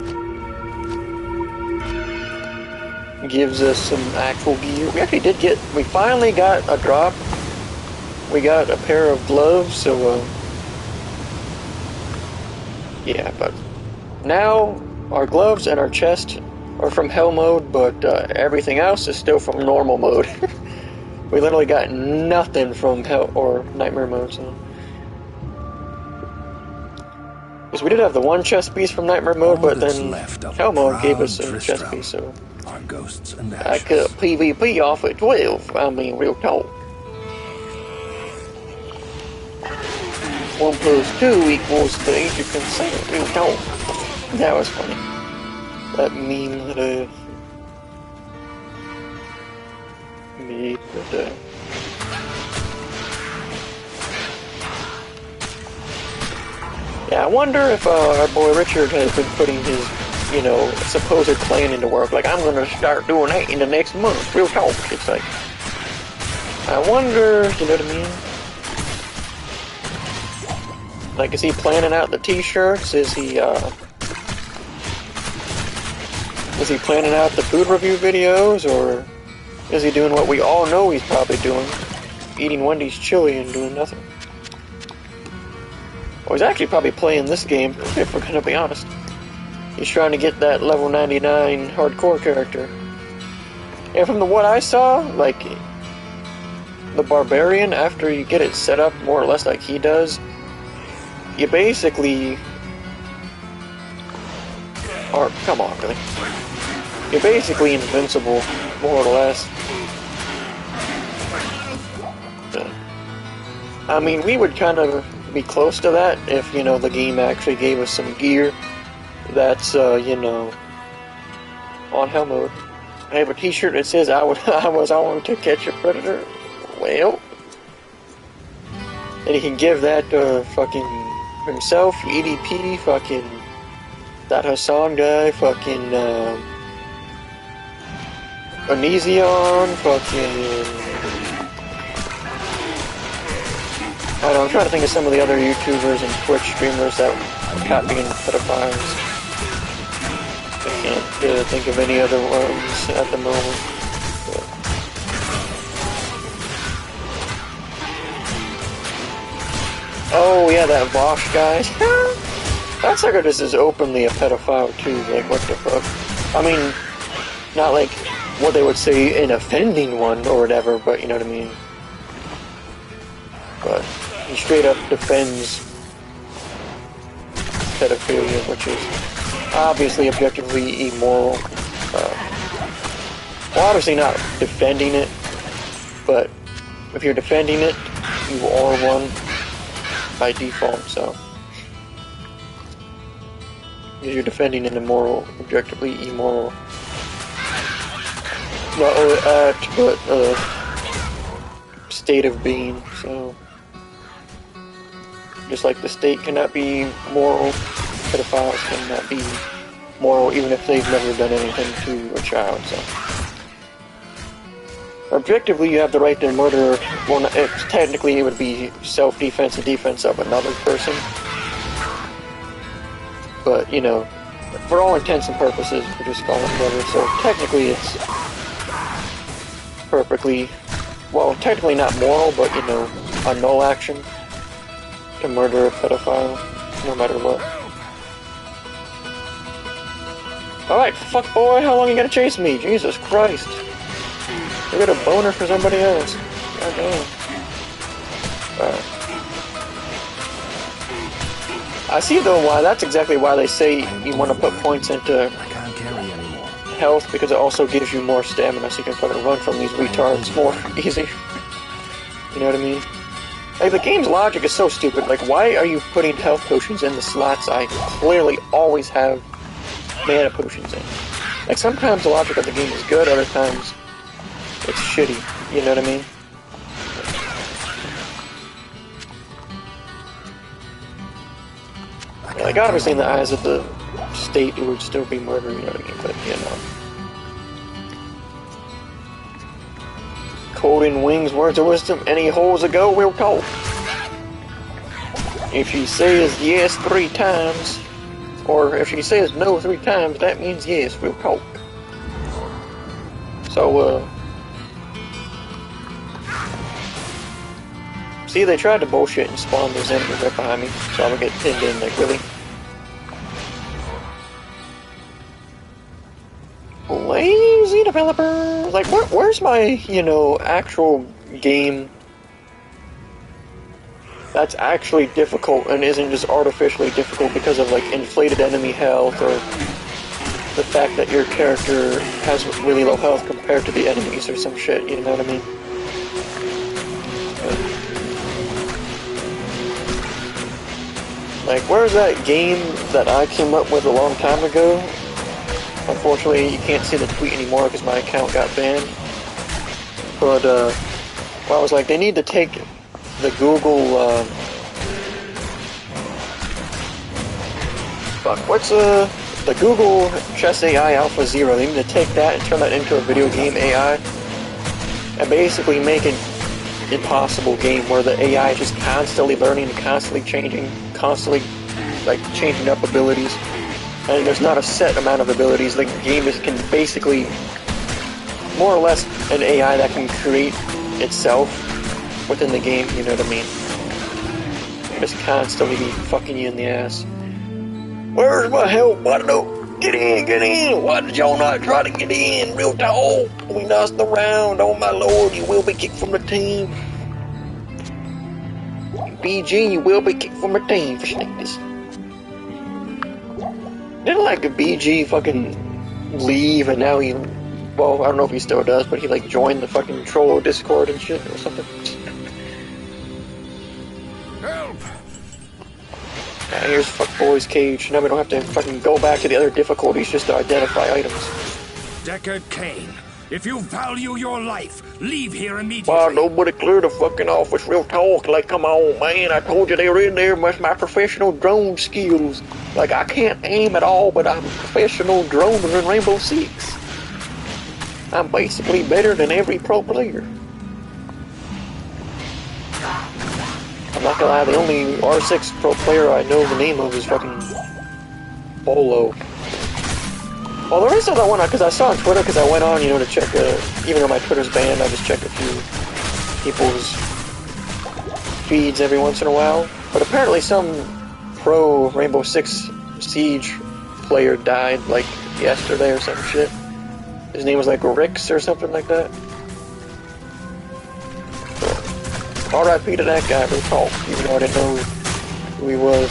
gives us some actual gear. We finally got a drop. We got a pair of gloves, so, yeah, but now our gloves and our chest are from hell mode, but everything else is still from normal mode. We literally got nothing from hell or nightmare mode, so. Because we did have the one chest piece from nightmare mode, but then hell mode gave us a chest piece, so. Our ghosts and I cut PvP off at 12. I mean, real talk. 1 + 2 equals the age of consent. Real talk. That was funny. That meme that made, but yeah, I wonder if our boy Richard has been putting his, you know, supposed plan into work. Like, I'm gonna start doing that in the next month. Real talk. It's like, I wonder, you know what I mean? Like, is he planning out the t-shirts? Is he planning out the food review videos? Or is he doing what we all know he's probably doing? Eating Wendy's chili and doing nothing. Well, he's actually probably playing this game, if we're gonna be honest. He's trying to get that level 99 hardcore character. And from what I saw, like, the Barbarian, after you get it set up more or less like he does, you basically are, come on, really. You're basically invincible, more or less. I mean, we would kind of be close to that if, you know, the game actually gave us some gear that's, you know, on hell mode. I have a t-shirt that says I was on to catch a predator. Well, and he can give that fucking himself, EDP, fucking that Hassan guy, fucking Onision, fucking I don't know, I'm trying to think of some of the other YouTubers and Twitch streamers that are copying pedophiles. I can't think of any other ones at the moment. But. Oh yeah, that Vosh guy. That sucker just is openly a pedophile too, like what the fuck. I mean, not like what they would say an offending one or whatever, but you know what I mean. But he straight up defends pedophilia, which is obviously objectively immoral. Well, obviously not defending it, but if you're defending it, you are one by default, so. Because you're defending an immoral, objectively immoral, not only act, but state of being, so. Just like the state cannot be moral, pedophiles cannot be moral even if they've never done anything to a child, so. Objectively, you have the right to murder, well, technically it would be self-defense and defense of another person. But, you know, for all intents and purposes, we're just calling it murder, so technically it's perfectly, well, technically not moral, but, you know, a null action to murder a pedophile, no matter what. Alright, fuck boy, how long you gonna chase me? Jesus Christ. You get a boner for somebody else. God damn. Alright. I see though why, that's exactly why they say you want to put points into I can't carry anymore. health, because it also gives you more stamina so you can fucking run from these retards more easy. You know what I mean? Like, the game's logic is so stupid. Like, why are you putting health potions in the slots I clearly always have mana potions in? Like, sometimes the logic of the game is good, other times it's shitty. You know what I mean? Like, obviously in the eyes of the state, it would still be murder, you know what I mean? But, you know. Quoting Wing's words of wisdom, any holes to go, we'll talk. If she says yes 3 times, or if she says no 3 times, that means yes, we'll talk. So, see, they tried to bullshit and spawn those enemies right behind me, so I'm gonna get pinned in, like, really? Lazy developer! Like, where's my, you know, actual game that's actually difficult and isn't just artificially difficult because of, like, inflated enemy health or the fact that your character has really low health compared to the enemies or some shit, you know what I mean? Like, where's that game that I came up with a long time ago? Unfortunately, you can't see the tweet anymore because my account got banned. But, well, I was like, they need to take the Google, what's, the Google Chess AI Alpha Zero. They need to take that and turn that into a video game AI. And basically make an impossible game where the AI is just constantly learning, constantly changing, constantly, like, changing up abilities. And there's not a set amount of abilities. The game can basically, more or less, an AI that can create itself within the game, you know what I mean? Just constantly be fucking you in the ass. Where's my help? I don't know. Get in! Why did y'all not try to get in? Real talk. We lost the round. Oh my lord, you will be kicked from the team. BG, you will be kicked from the team for sneakers. Didn't like a BG fucking leave and now he, well, I don't know if he still does, but he like joined the fucking troll Discord and shit or something. Help! Yeah, here's Fuckboy's cage. Now we don't have to fucking go back to the other difficulties just to identify items. Deckard Cain, if you value your life, leave here immediately. Why nobody clear the fucking office? Real talk. Like, come on, man. I told you they were in there with my professional drone skills. Like, I can't aim at all, but I'm a professional droner in Rainbow Six. I'm basically better than every pro player. I'm not gonna lie, the only R6 pro player I know the name of is fucking Bolo. Well, there is another one, because I saw on Twitter, because I went on, you know, to check, even though my Twitter's banned, I just check a few people's feeds every once in a while. But apparently some pro Rainbow Six Siege player died, like, yesterday or some shit. His name was, like, Rix or something like that. R.I.P. to that guy, real talk, even though I didn't know who he was.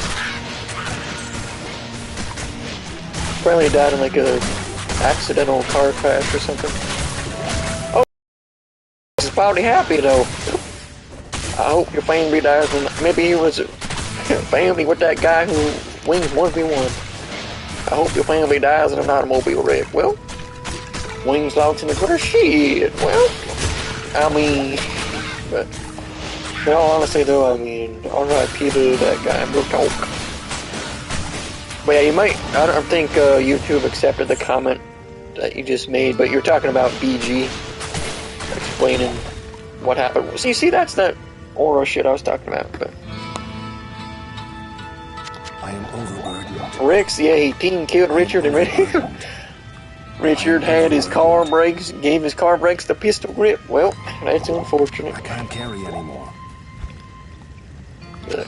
Apparently he died in like a accidental car crash or something. Oh, he's probably happy though. I hope your family dies, and maybe he was a family with that guy who wins 1v1. I hope your family dies in an automobile wreck. Well, Wings logs in the Twitter. Shit. Well, I mean, but in all honesty though, I mean, R.I.P. to that guy. Real talk. But yeah, you might, I don't think YouTube accepted the comment that you just made, but you're talking about BG, explaining what happened. See, that's that aura shit I was talking about, but... I am overburdened. Rix, yeah, he team killed Richard, and Richard had his car brakes, gave his car brakes the pistol grip. Well, that's unfortunate. I can't carry anymore. But,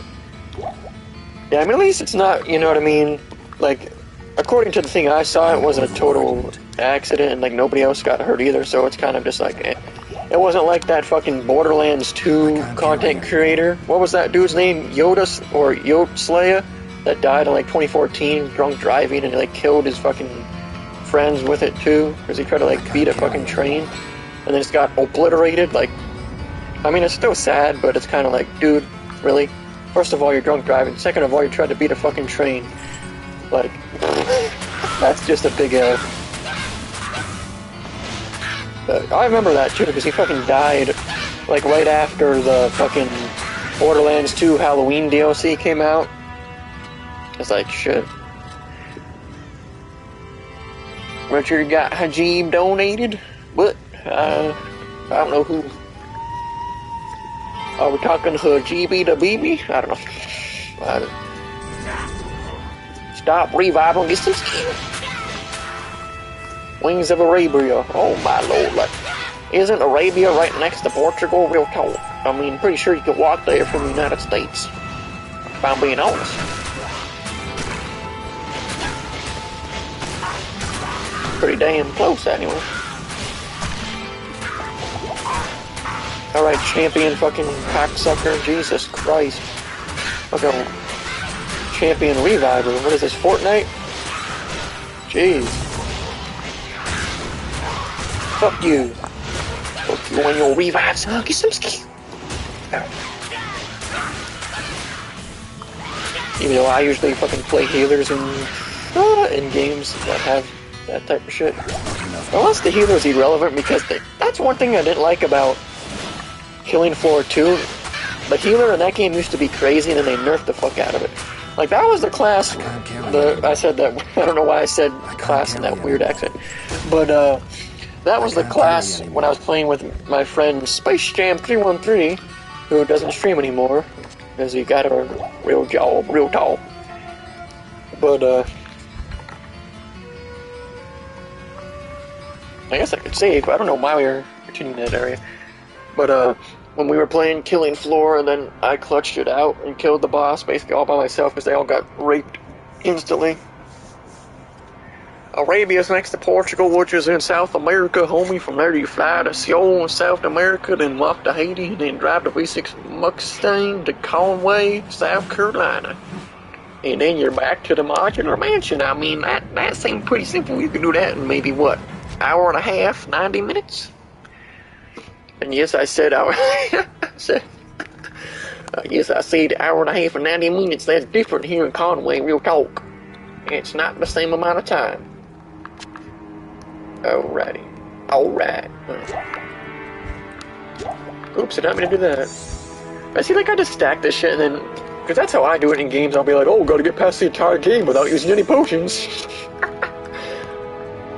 yeah, I mean, at least it's not, you know what I mean, like, according to the thing I saw, it wasn't a total accident, and like nobody else got hurt either. So it's kind of just like, it wasn't like that fucking Borderlands 2 content creator. What was that dude's name? Slayer, that died in like 2014, drunk driving, and he like killed his fucking friends with it too, because he tried to like beat a fucking train, and then just got obliterated. Like, I mean, it's still sad, but it's kind of like, dude, really? First of all, you're drunk driving. Second of all, you tried to beat a fucking train. Like, that's just a big L. I remember that too, because he fucking died like right after the fucking Borderlands 2 Halloween DLC came out. It's like, shit. Richard got Hajib donated, but I don't know who. Are we talking Hajibi to BB? I don't know. Stop reviving, get some skin. Wings of Arabia. Oh my lord. Like, isn't Arabia right next to Portugal? Real talk. I mean, pretty sure you could walk there from the United States. If I'm being honest. Pretty damn close, anyway. Alright, champion fucking cocksucker. Jesus Christ. Fucking champion reviver. What is this, Fortnite? Jeez. Fuck you. Fuck you and your revives. Get some skill. Even though I usually fucking play healers in games that have that type of shit. Unless the healer's irrelevant, because that's one thing I didn't like about Killing Floor 2. The healer in that game used to be crazy, and then they nerfed the fuck out of it. Like, that was the class, I said that, I don't know why I said class in that weird accent, but that was the class when I was playing with my friend Space Jam 313, who doesn't stream anymore, because he got a real job, real tall. But, I guess I could save, I don't know why we were continuing that area. But, when we were playing Killing Floor, and then I clutched it out and killed the boss basically all by myself because they all got raped instantly. Arabia's next to Portugal, which is in South America, homie. From there you fly to Seoul in South America, then walk to Haiti, and then drive the V6 Mustang to Conway, South Carolina. And then you're back to the modular mansion. I mean, that seemed pretty simple. You can do that in maybe, what, hour and a half, 90 minutes? And yes, I said hour. Yes, I said hour and a half and 90 minutes. That's different here in Conway, real talk. It's not the same amount of time. Alrighty. Alright. Oops, I didn't mean to do that. I see, like, I just stack this shit and then... Because that's how I do it in games. I'll be like, oh, gotta get past the entire game without using any potions.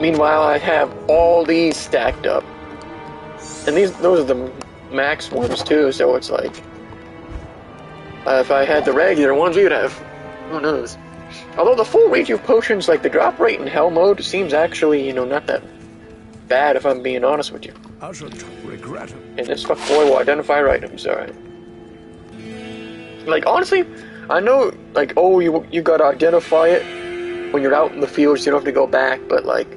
Meanwhile, I have all these stacked up. And those are the max ones too, so it's like... if I had the regular ones, we'd have... Who knows? Although the full range of potions, like the drop rate in Hell mode, seems actually, you know, not that bad if I'm being honest with you. I should regret it. And this fuckboy will identify your items, alright. Like, honestly, I know, like, oh, you gotta identify it when you're out in the field, so you don't have to go back, but, like...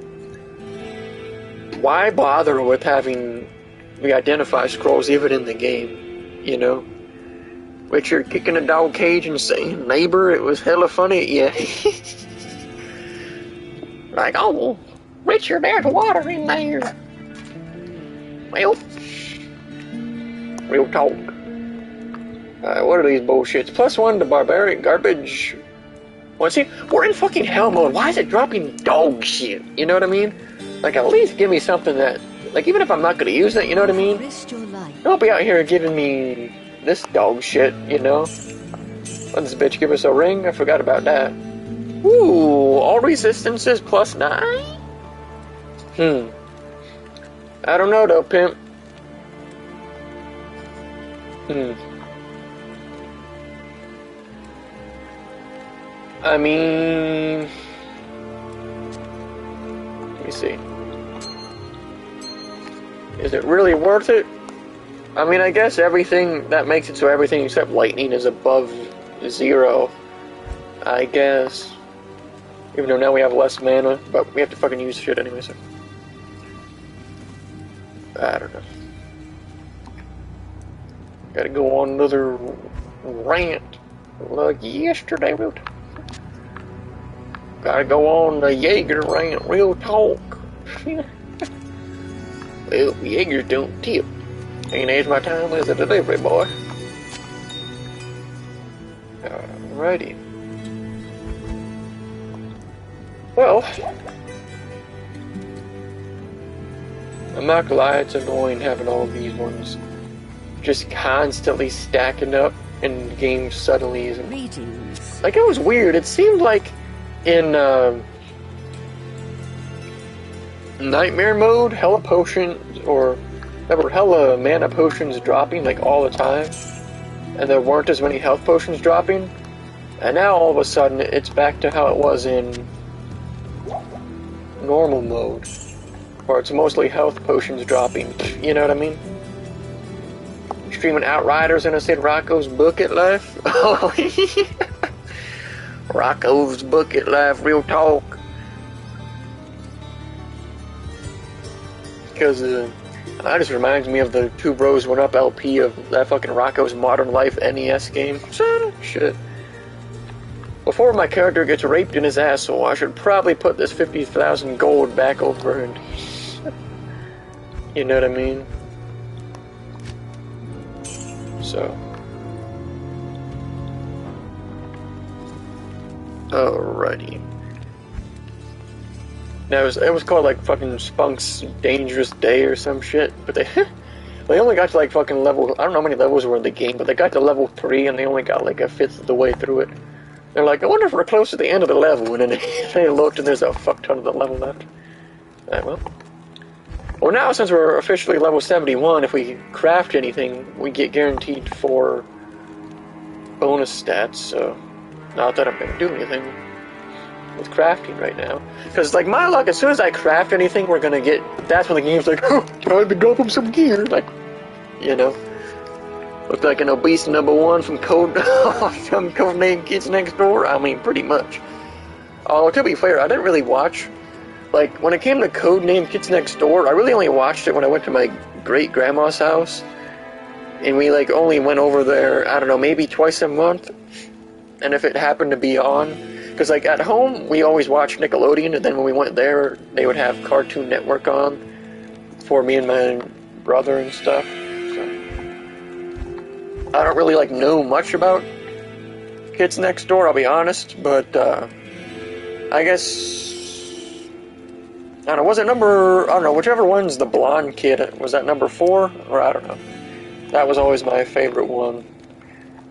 Why bother with having the identify scrolls even in the game, you know? Richard kicking a dog cage and saying, neighbor, it was hella funny, yeah. Like, oh, Richard, there's water in there. Well, real talk. What are these bullshits? +1 to barbaric garbage. Well, see, we're in fucking hell mode. Why is it dropping dog shit? You know what I mean? Like, at least give me something that, like, even if I'm not gonna use it, you know what I mean? Don't be out here giving me this dog shit, you know? Let this bitch give us a ring? I forgot about that. Ooh, all resistances +9? I don't know though, pimp. I mean... Let me see. Is it really worth it? I mean, I guess everything, that makes it so everything except lightning is above 0. I guess. Even though now we have less mana, but we have to fucking use shit anyway, so. I don't know. Gotta go on another rant like yesterday, real talk. Gotta go on the Jaeger rant, real talk. Well, Jaegers don't tip. Ain't as my time as a delivery boy. Alrighty. Well, I'm not gonna lie, it's annoying having all of these ones just constantly stacking up and the game suddenly isn't. Greetings. Like, it was weird. It seemed like in Nightmare mode, hella potions, or there were hella mana potions dropping like all the time, and there weren't as many health potions dropping, and now all of a sudden it's back to how it was in normal mode, where it's mostly health potions dropping, you know what I mean? Streaming Outriders and I said Rocco's Bucket Life. Oh, Rocco's Bucket Life, real talk. Because that just reminds me of the Two Bros One Up LP of that fucking Rocco's Modern Life NES game. Shit. Before my character gets raped in his asshole, I should probably put this 50,000 gold back over and... You know what I mean? So... Alrighty. Now, it was called like fucking Spunk's Dangerous Day or some shit, but they only got to like fucking level, I don't know how many levels were in the game, but they got to level 3 and they only got like a fifth of the way through it. They're like, I wonder if we're close to the end of the level, and then they looked and there's a fuck ton of the level left. Alright, well now since we're officially level 71, if we craft anything, we get guaranteed 4 bonus stats, so not that I'm gonna do anything with crafting right now. Because, like, my luck, as soon as I craft anything, we're gonna get... That's when the game's like, oh, time to drop him some gear. Like, you know. Look like an obese #1 from some Codename Kids Next Door. I mean, pretty much. Although, to be fair, I didn't really watch... Like, when it came to Codename Kids Next Door, I really only watched it when I went to my great-grandma's house. And we, like, only went over there, I don't know, maybe twice a month. And if it happened to be on... Because, like, at home, we always watched Nickelodeon, and then when we went there, they would have Cartoon Network on for me and my brother and stuff. So, I don't really, like, know much about Kids Next Door, I'll be honest, but, I guess, I don't know, was it number, I don't know, whichever one's the blonde kid, was that number 4? Or, I don't know. That was always my favorite one.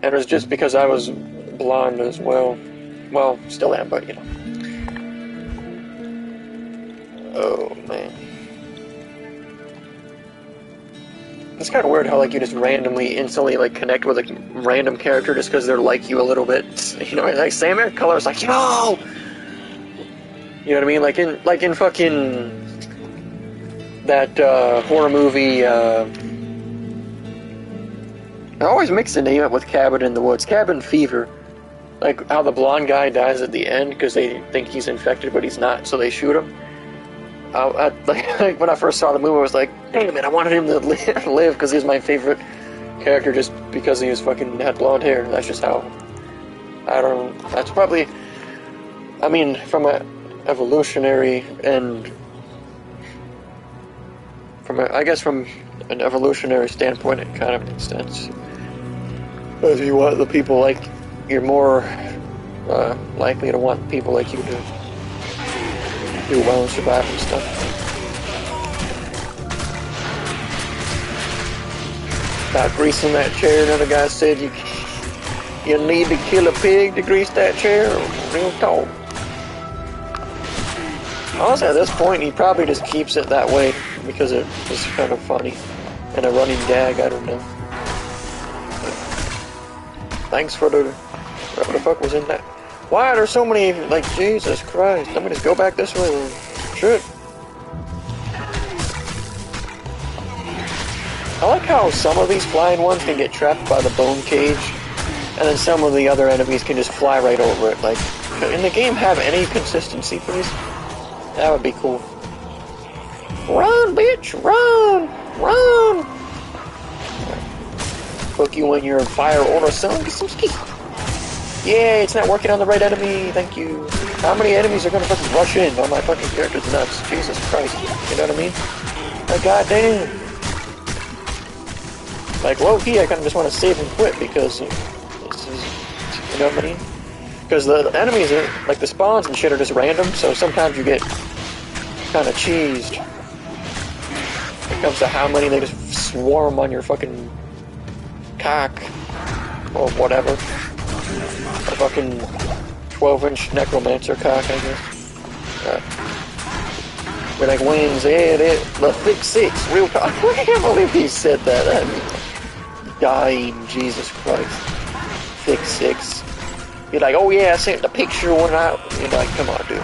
And it was just because I was blonde as well. Well, still am, but, you know. Oh, man. It's kind of weird how, like, you just randomly, instantly, like, connect with a random character just because they're like you a little bit. You know, like, same hair color, it's like, yo! You know what I mean? Like in fucking... that, horror movie, I always mix the name up with Cabin in the Woods. Cabin Fever. Like, how the blonde guy dies at the end because they think he's infected, but he's not, so they shoot him. Like, when I first saw the movie, I was like, damn it, I wanted him to live because he's my favorite character just because he was fucking had blonde hair. That's just how... I don't know. That's probably... I mean, from a evolutionary and... I guess from an evolutionary standpoint, it kind of makes sense. If you want the people like... You're more likely to want people like you to do well and survive and stuff. About greasing that chair, another guy said you need to kill a pig to grease that chair. Real talk. Honestly, at this point, he probably just keeps it that way because it was kind of funny and a running gag. I don't know. But thanks for the... What the fuck was in that? Why are there so many, like, Jesus Christ. Let me just go back this way. Shit. I like how some of these flying ones can get trapped by the bone cage, and then some of the other enemies can just fly right over it. Like, in the game, have any consistency, please? That would be cool. Run, bitch! Run! Run! Hook you when you're in fire order, son. Get some ski. Yeah, it's not working on the right enemy. Thank you. How many enemies are gonna fucking rush in? Oh, my fucking character's nuts. Jesus Christ. You know what I mean? Like, goddamn. Like, low-key, I kinda just want to save and quit because this is, you know what I mean? Because the enemies are, like, the spawns and shit are just random, so sometimes you get kinda cheesed. When it comes to how many they just swarm on your fucking cock, or whatever. A fucking 12-inch necromancer cock, I guess. With like wings, yeah, the thick six, real talk. I can't believe he said that. I'm dying, Jesus Christ. Thick six. You're like, oh yeah, I sent the picture when I. You're like, come on, dude.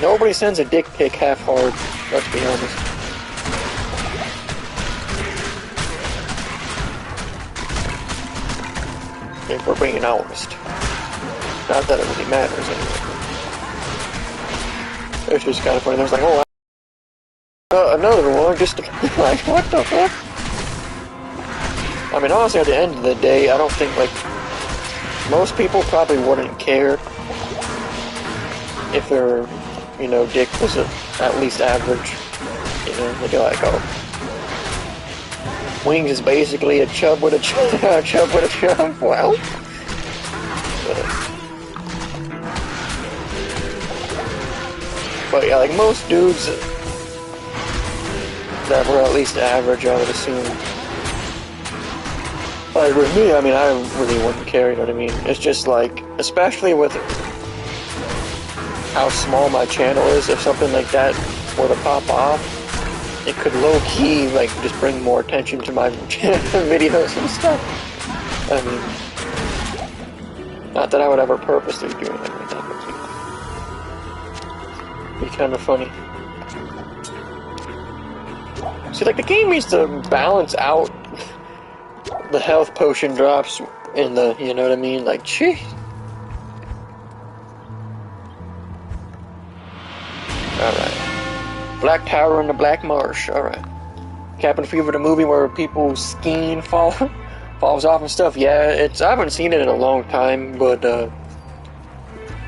Nobody sends a dick pic half hard. Let's be honest. If we're being honest. Not that it really matters anyway. It's just kind of funny. There's like, oh, another one, just to, like, what the fuck? I mean, honestly, at the end of the day, I don't think, like, most people probably wouldn't care if their, you know, dick was at least average. You know, they'd be like, oh, Wings is basically a chub with a chub, chub with a chub. Well, but yeah, like most dudes that were at least average, I would assume. Like with me, I mean, I really wouldn't care, you know what I mean? It's just like, especially with how small my channel is, if something like that were to pop off, it could low-key, like, just bring more attention to my videos and stuff. I mean, not that I would ever purposely do anything like that, but it'd be kind of funny. See, like, the game needs to balance out the health potion drops in the, you know what I mean? Like, gee. Alright. Black Tower in the Black Marsh. Alright. Cabin Fever, the movie where people's skin falls off and stuff. Yeah, I haven't seen it in a long time, but,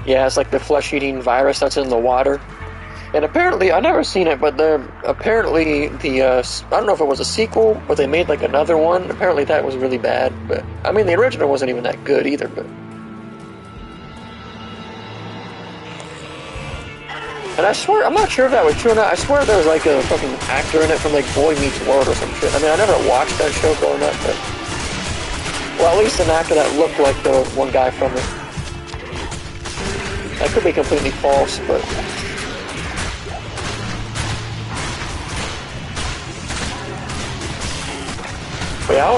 yeah, it's like the flesh-eating virus that's in the water. And apparently, I've never seen it, but apparently I don't know if it was a sequel, but they made like another one. Apparently that was really bad, but, I mean, the original wasn't even that good either, but. And I swear, I'm not sure if that was true or not, I swear there was like a fucking actor in it from like Boy Meets World or some shit. I mean, I never watched that show growing up, but. Well, at least an actor that looked like the one guy from it. That could be completely false, but. But yeah, I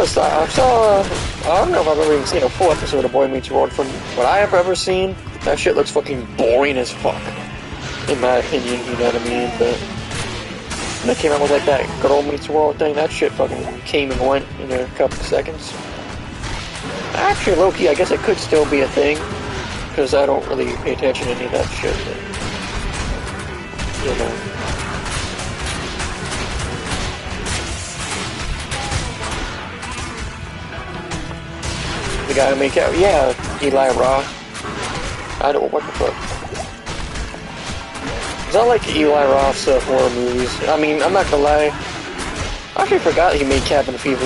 don't know if I've ever even seen a full episode of Boy Meets World. From what I have ever seen, that shit looks fucking boring as fuck. In my opinion, you know what I mean? But when they came out with like that Girl Meets World thing, that shit fucking came and went in a couple of seconds. Actually, low-key, I guess it could still be a thing, because I don't really pay attention to any of that shit, but, you know. The guy who made out, yeah, Eli Roth. I don't, what the fuck. It's not like Eli Roth's horror movies. I mean, I'm not gonna lie. I actually forgot he made Cabin Fever.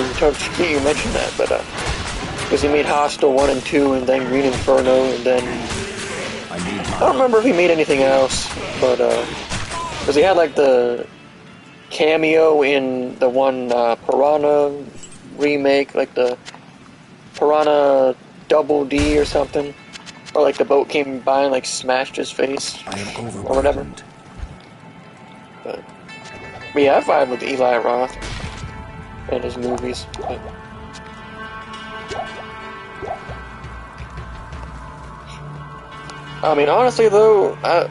You mentioned that, but, because he made Hostel 1 and 2, and then Green Inferno, and then. I don't remember if he made anything else, but, because he had, like, the cameo in the one, Piranha remake, like the. Piranha Double D or something, or like the boat came by and like smashed his face or whatever. But yeah, I vibe with Eli Roth and his movies. But. I mean, honestly though, I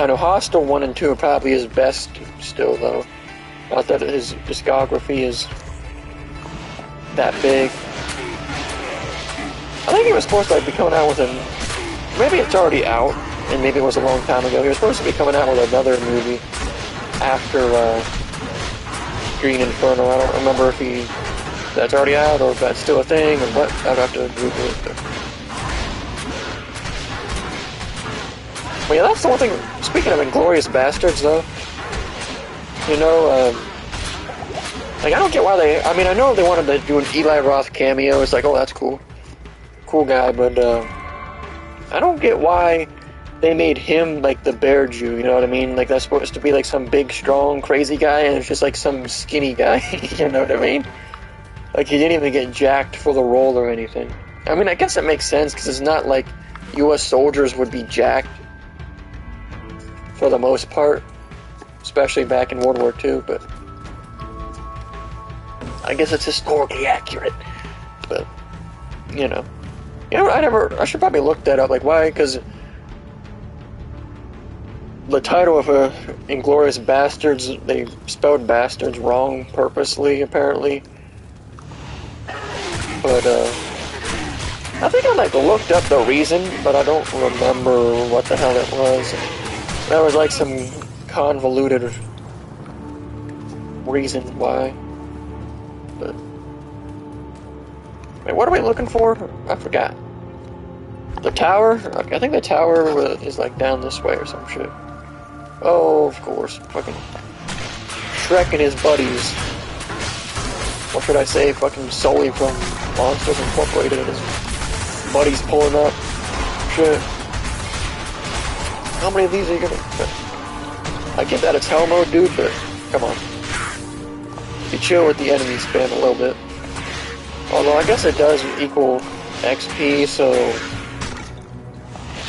know Hostel 1 and 2 are probably his best still though. Not that his discography is that big. I think he was supposed to like be coming out with maybe it's already out, and maybe it was a long time ago. He was supposed to be coming out with another movie after Green Inferno. I don't remember if that's already out or if that's still a thing or what. I'd have to Google it. But yeah, that's the one thing. Speaking of Inglourious Bastards, though, you know, like I don't get why they. I mean, I know they wanted to do an Eli Roth cameo. It's like, oh, that's cool, cool guy. But I don't get why they made him like the bear Jew. You know what I mean? Like that's supposed to be like some big, strong, crazy guy, and it's just like some skinny guy. You know what I mean? Like he didn't even get jacked for the role or anything. I mean, I guess that makes sense because it's not like U.S. soldiers would be jacked for the most part, especially back in World War II. But I guess it's historically accurate. But you know, I should probably look that up. Like why? Because the title of Inglourious Bastards, they spelled bastards wrong purposely, apparently. But I think I like looked up the reason, but I don't remember what the hell it was. There was like some convoluted reason why. But wait, what are we looking for? I forgot. The tower? I think the tower is like down this way or some shit. Oh, of course. Fucking Shrek and his buddies. What should I say? Fucking Sully from Monsters Incorporated and his buddies pulling up. Shit. How many of these are you gonna... I get that it's hell mode, dude, but come on. You chill with the enemy spam a little bit. Although I guess it does equal XP, so...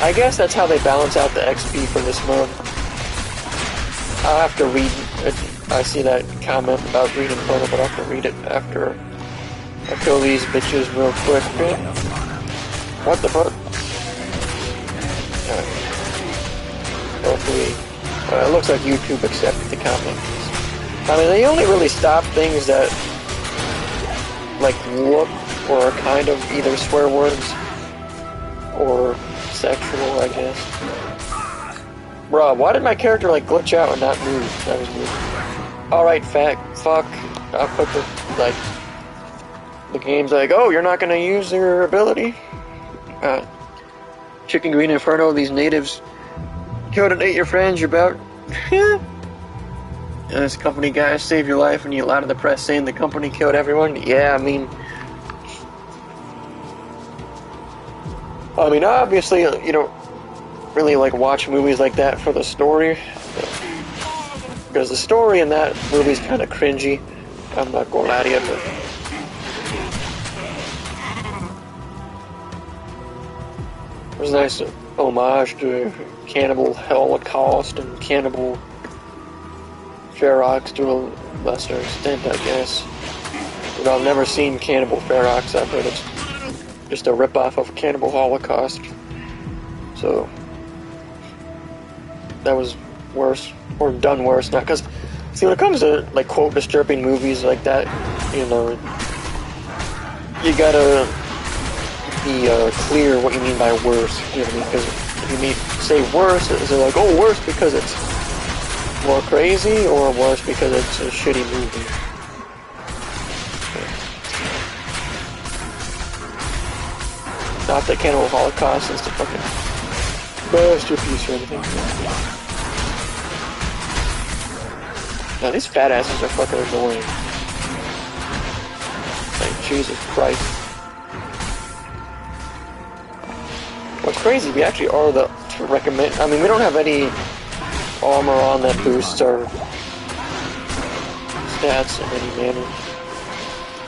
I guess that's how they balance out the XP for this mode. I'll have to read it. I see that comment about Green Inferno, but I'll have to read it after I kill these bitches real quick. Okay? What the fuck? Alright. Hopefully, it looks like YouTube accepted the comment. I mean, they only really stop things that, like, look or are kind of either swear words or sexual, I guess. Bruh, why did my character, like, glitch out and not move? That was weird. Alright, fuck. I'll put the game's like, oh, you're not gonna use your ability? Chicken Green Inferno, these natives killed and ate your friends, you're about... This company guy saved your life and you lied to the press saying the company killed everyone? Yeah, I mean, obviously, you don't really, like, watch movies like that for the story. Because the story in that movie's kind of cringy. I'm not going to lie to you, but... There's a nice homage to Cannibal Holocaust and Cannibal Ferox to a lesser extent, I guess. But I've never seen Cannibal Ferox. I've heard it's just a ripoff of Cannibal Holocaust. So that was worse, or done worse. Not because, see, when it comes to like quote disturbing movies like that, you know, you gotta be clear what you mean by worse. You know what I mean? Because if you say worse, is it like, oh, worse because it's more crazy, or worse because it's a shitty movie? Not that Cannibal Holocaust is the fucking masterpiece or anything. Now these fat asses are fucking annoying. Like, Jesus Christ. What's crazy, we actually are to recommend... I mean, we don't have any armor on that boosts our stats in any manner.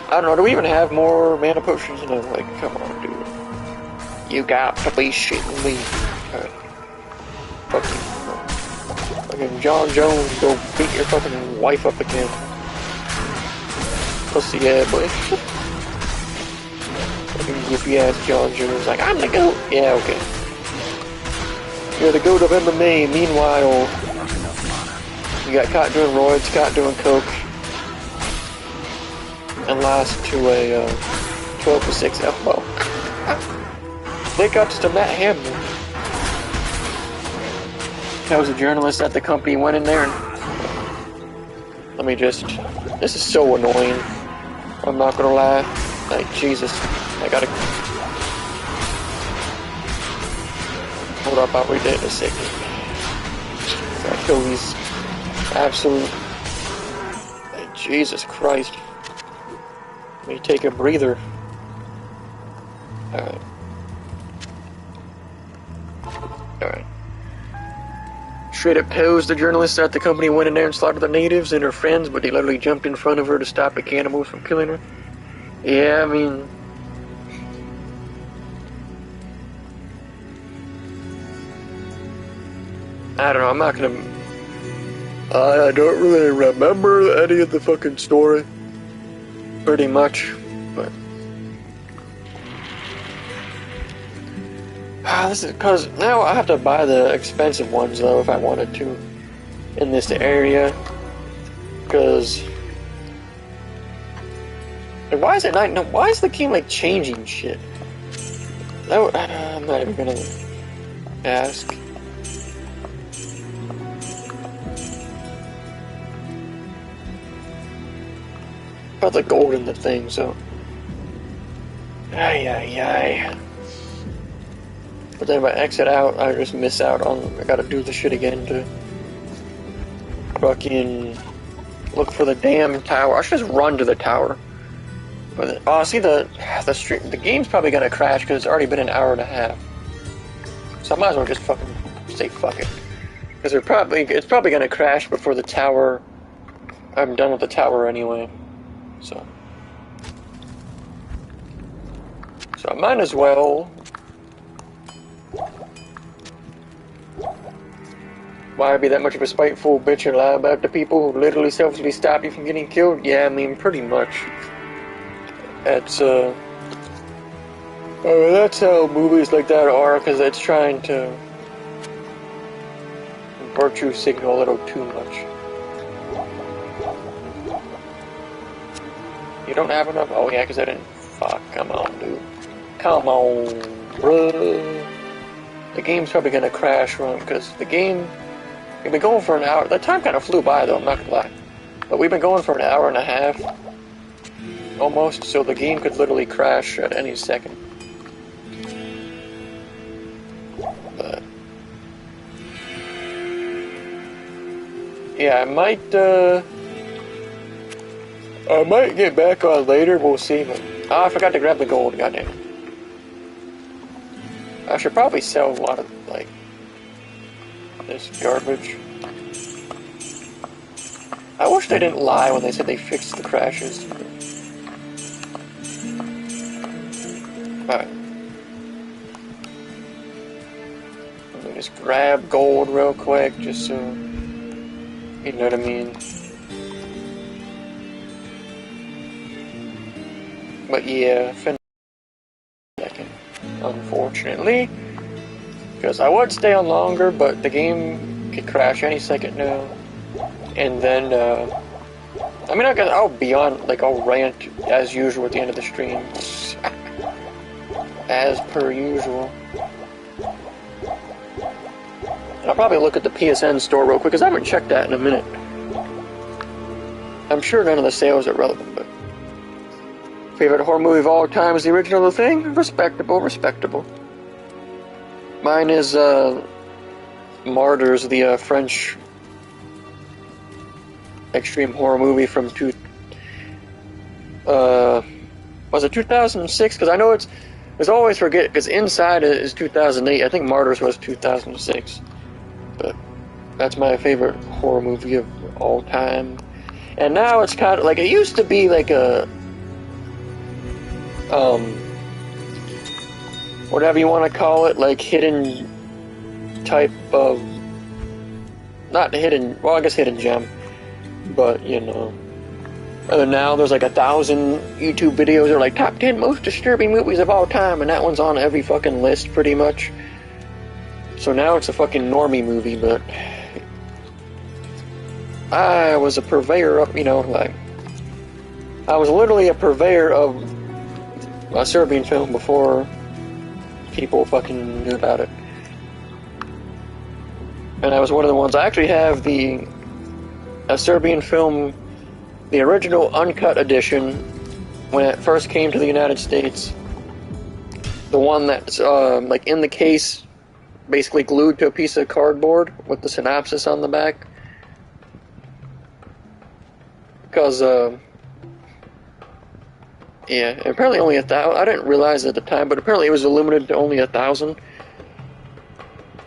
I don't know, do we even have more mana potions? No, like, come on, dude. You got to be shitting me. Fucking John Jones, go beat your fucking wife up again. Pussy yeah, boy. Fucking goofy ass John Jones, like, I'm the GOAT. Yeah, okay. You're the GOAT of MMA. Meanwhile, you got caught doing roids, caught doing coke. and lost to a 12-6 elbow. They got to Matt Hamlin. That was a journalist at the company, went in there and... Let me just... This is so annoying. I'm not gonna lie. Like, Jesus. I gotta... Hold up, I'll read it in a second. Gotta kill these absolute... Like, Jesus Christ. Let me take a breather. Alright. Alright. Straight up posed, the journalist at the company went in there and slaughtered the natives and her friends, but they literally jumped in front of her to stop the cannibals from killing her. Yeah, I mean... I don't know, I'm not gonna... I don't really remember any of the fucking story. Pretty much, but... This is because now I have to buy the expensive ones though if I wanted to in this area. Because why is it not? No, why is the game like changing shit? I'm not even gonna ask. About the gold in the thing, so. Ay. But then if I exit out, I just miss out on... I gotta do the shit again to... fucking... look for the damn tower. I should just run to the tower. But, oh, see the stream... The game's probably gonna crash because it's already been an hour and a half. So I might as well just fucking say fuck it. Because it's probably gonna crash before the tower... I'm done with the tower anyway. So I might as well... Why be that much of a spiteful bitch and lie about the people who literally selfishly stop you from getting killed? Yeah, I mean, pretty much. That's how movies like that are, because it's trying to virtue signal a little too much. You don't have enough? Oh yeah, because I didn't... Fuck, come on, dude. Come on, bruh. The game's probably gonna crash run, because the game... We've been going for an hour. The time kind of flew by, though, I'm not gonna lie. But we've been going for an hour and a half. Almost, so the game could literally crash at any second. But... yeah, I might get back on later, we'll see. But, I forgot to grab the gold, goddamn. I should probably sell a lot of, like... this garbage. I wish they didn't lie when they said they fixed the crashes. Alright. Let me just grab gold real quick, just so... you know what I mean? But yeah, second, unfortunately. Because I would stay on longer, but the game could crash any second now. And then, I mean, I'll be on, like, I'll rant as usual at the end of the stream. As per usual. I'll probably look at the PSN store real quick, because I haven't checked that in a minute. I'm sure none of the sales are relevant, but... Favorite horror movie of all time is the original The Thing? Respectable. Mine is, Martyrs, the, French extreme horror movie from was it 2006? Because I know it's always forget, because Inside is 2008. I think Martyrs was 2006. But that's my favorite horror movie of all time. And now it's kind of like, it used to be like a, whatever you want to call it, like hidden type of, not hidden, well, I guess hidden gem, but, you know, now there's like 1,000 YouTube videos that are like top 10 most disturbing movies of all time, and that one's on every fucking list pretty much. So now it's a fucking normie movie, but I was a purveyor of, you know, like, I was literally a purveyor of a Serbian film before people fucking knew about it. And I was one of the ones. I actually have a Serbian film, the original uncut edition, when it first came to the United States. The one that's like in the case, basically glued to a piece of cardboard with the synopsis on the back. Because yeah, apparently only 1,000. I didn't realize at the time, but apparently it was limited to only 1,000.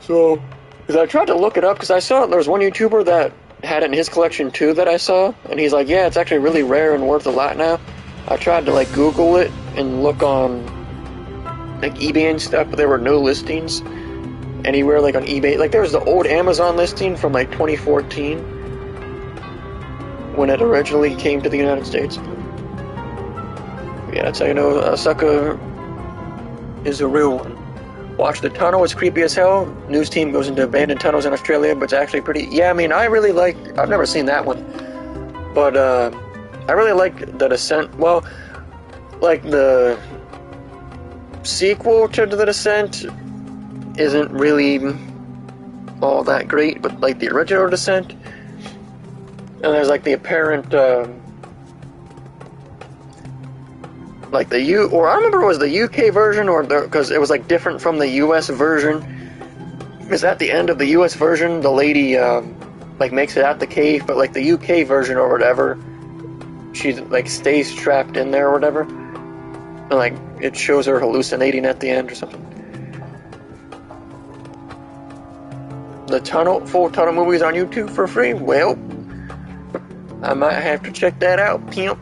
So, because I tried to look it up, because I saw there was one YouTuber that had it in his collection too that I saw, and he's like, yeah, it's actually really rare and worth a lot now. I tried to like Google it and look on like eBay and stuff, but there were no listings anywhere like on eBay. Like there was the old Amazon listing from like 2014 when it originally came to the United States. Yeah, that's how you know a sucker is a real one. Watch The Tunnel, it's creepy as hell. News team goes into abandoned tunnels in Australia, but it's actually pretty... Yeah, I mean, I really like... I've never seen that one. But, I really like The Descent. Well, like, the sequel to The Descent isn't really all that great, but, like, the original Descent... And there's, like, the apparent, like or I remember it was the UK version, or because it was like different from the US version. Is at the end of the US version, the lady like makes it out the cave, but like the UK version or whatever, she like stays trapped in there or whatever, and like it shows her hallucinating at the end or something. The full Tunnel movies on YouTube for free. Well, I might have to check that out, pimp.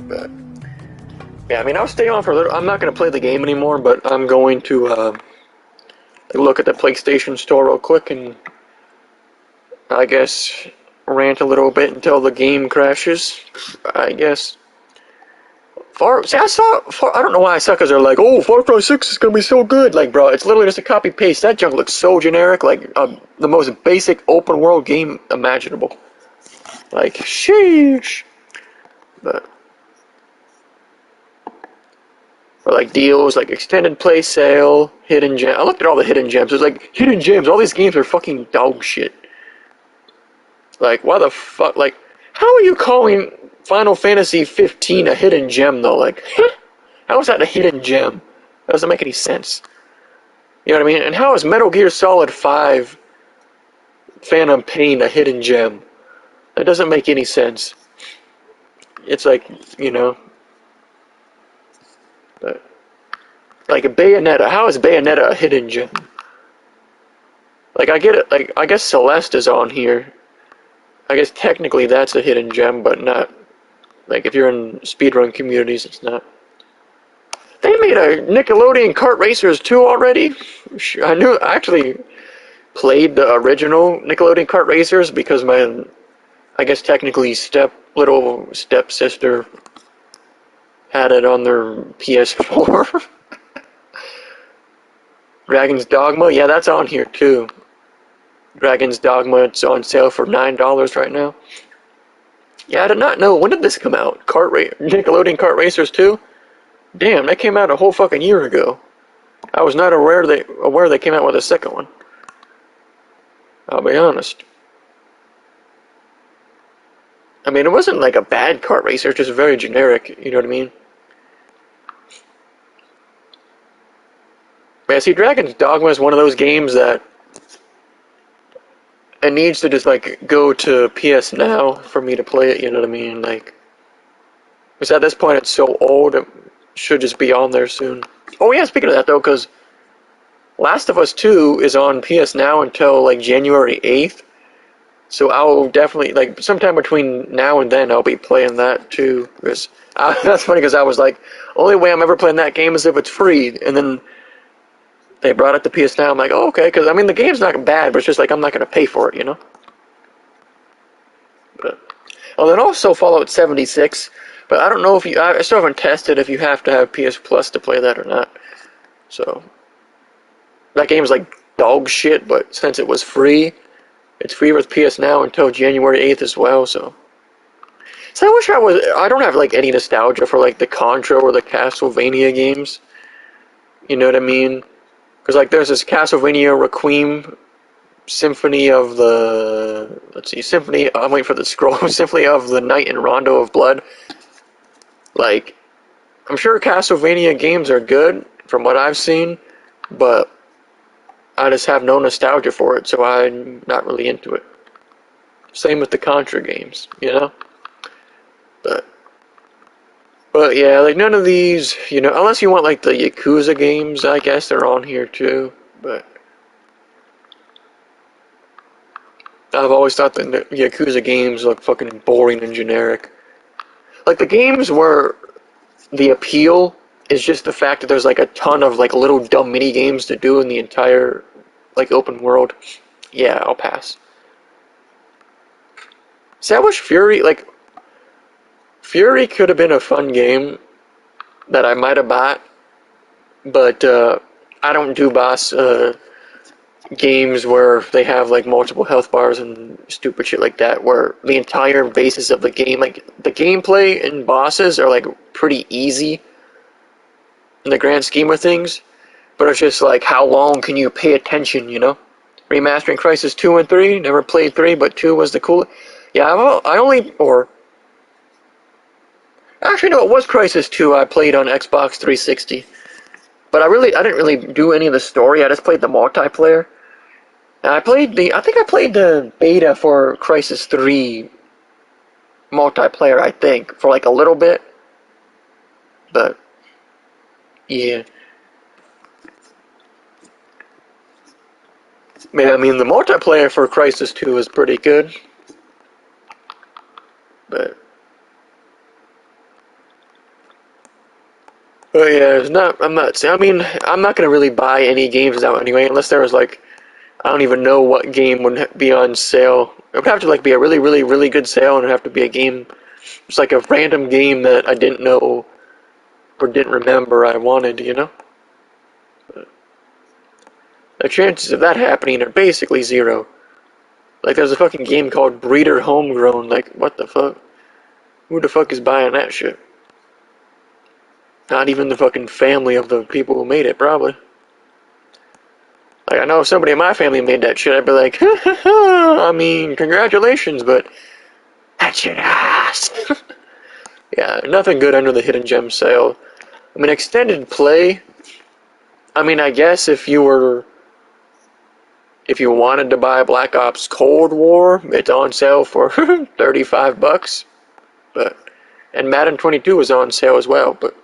But yeah, I mean, I'll stay on for a little. I'm not going to play the game anymore, but I'm going to look at the PlayStation Store real quick and I guess rant a little bit until the game crashes. I guess. I don't know why suckers are like, oh, Far Cry 6 is going to be so good. Like, bro, it's literally just a copy paste. That junk looks so generic, like the most basic open world game imaginable. Like, sheesh. But. Or like deals, like extended play sale, hidden gem. I looked at all the hidden gems. It was like, hidden gems, all these games are fucking dog shit. Like, why the fuck, like, how are you calling Final Fantasy 15 a hidden gem, though? Like, how is that a hidden gem? That doesn't make any sense. You know what I mean? And how is Metal Gear Solid 5 Phantom Pain a hidden gem? That doesn't make any sense. It's like, you know... But, like a Bayonetta, how is Bayonetta a hidden gem? Like, I get it, like, I guess Celeste is on here. I guess technically that's a hidden gem, but not, like, if you're in speedrun communities, it's not. They made a Nickelodeon Kart Racers 2 already? I actually played the original Nickelodeon Kart Racers because my, I guess technically little stepsister had it on their PS4. Dragon's Dogma, yeah, that's on here too. Dragon's Dogma, it's on sale for $9 right now. Yeah, I did not know. When did this come out? Nickelodeon Kart Racers 2? Damn, that came out a whole fucking year ago. I was not aware they came out with a second one. I'll be honest. I mean, it wasn't like a bad kart racer, just very generic, you know what I mean? But yeah, see, Dragon's Dogma is one of those games that it needs to just, like, go to PS Now for me to play it, you know what I mean? Like, because at this point it's so old, it should just be on there soon. Oh yeah, speaking of that though, because Last of Us 2 is on PS Now until, like, January 8th. So I'll definitely, like, sometime between now and then I'll be playing that too. Because that's funny because I was like, only way I'm ever playing that game is if it's free. And then they brought it to PS Now. I'm like, oh, okay. Because, I mean, the game's not bad, but it's just like I'm not going to pay for it, you know? But, oh, then also Fallout 76. But I don't know if I still haven't tested if you have to have PS Plus to play that or not. So, that game's like dog shit, but since it was free, It's free with PS Now until January 8th as well, so I wish I don't have like any nostalgia for like the Contra or the Castlevania games. You know what I mean? Because like there's this Castlevania Requiem Symphony of the I'm waiting for the scroll. Symphony of the Night and Rondo of Blood. Like, I'm sure Castlevania games are good from what I've seen, but I just have no nostalgia for it, so I'm not really into it. Same with the Contra games, you know? But yeah, like none of these, you know, unless you want like the Yakuza games, I guess they're on here too, but I've always thought that the Yakuza games look fucking boring and generic. Like the games where the appeal is just the fact that there's like a ton of like little dumb mini games to do in the entire like open world. Yeah, I'll pass. See, I wish Fury could have been a fun game that I might have bought, but I don't do boss games where they have like multiple health bars and stupid shit like that, where the entire basis of the game, like the gameplay and bosses are like pretty easy in the grand scheme of things, but it's just like how long can you pay attention, you know? Remastering Crisis 2 and 3, never played 3, but 2 was the coolest. Yeah, actually no, it was Crisis 2 I played on Xbox 360. But I didn't really do any of the story, I just played the multiplayer. And I think I played the beta for Crisis 3 multiplayer, I think, for like a little bit. But, yeah. I mean, the multiplayer for Crisis 2 is pretty good. But yeah, I'm not gonna really buy any games out anyway, unless there was like, I don't even know what game would be on sale. It would have to like be a really, really, really good sale, and it would have to be a game, it's like a random game that I didn't know or didn't remember I wanted, you know? But the chances of that happening are basically zero. Like, there's a fucking game called Breeder Homegrown, like, what the fuck? Who the fuck is buying that shit? Not even the fucking family of the people who made it, probably. Like, I know if somebody in my family made that shit, I'd be like, I mean, congratulations, but that's your ass. Yeah, nothing good under the Hidden Gem sale. I mean, extended play, I mean, I guess if you wanted to buy Black Ops Cold War, it's on sale for $35. And Madden 22 was on sale as well, but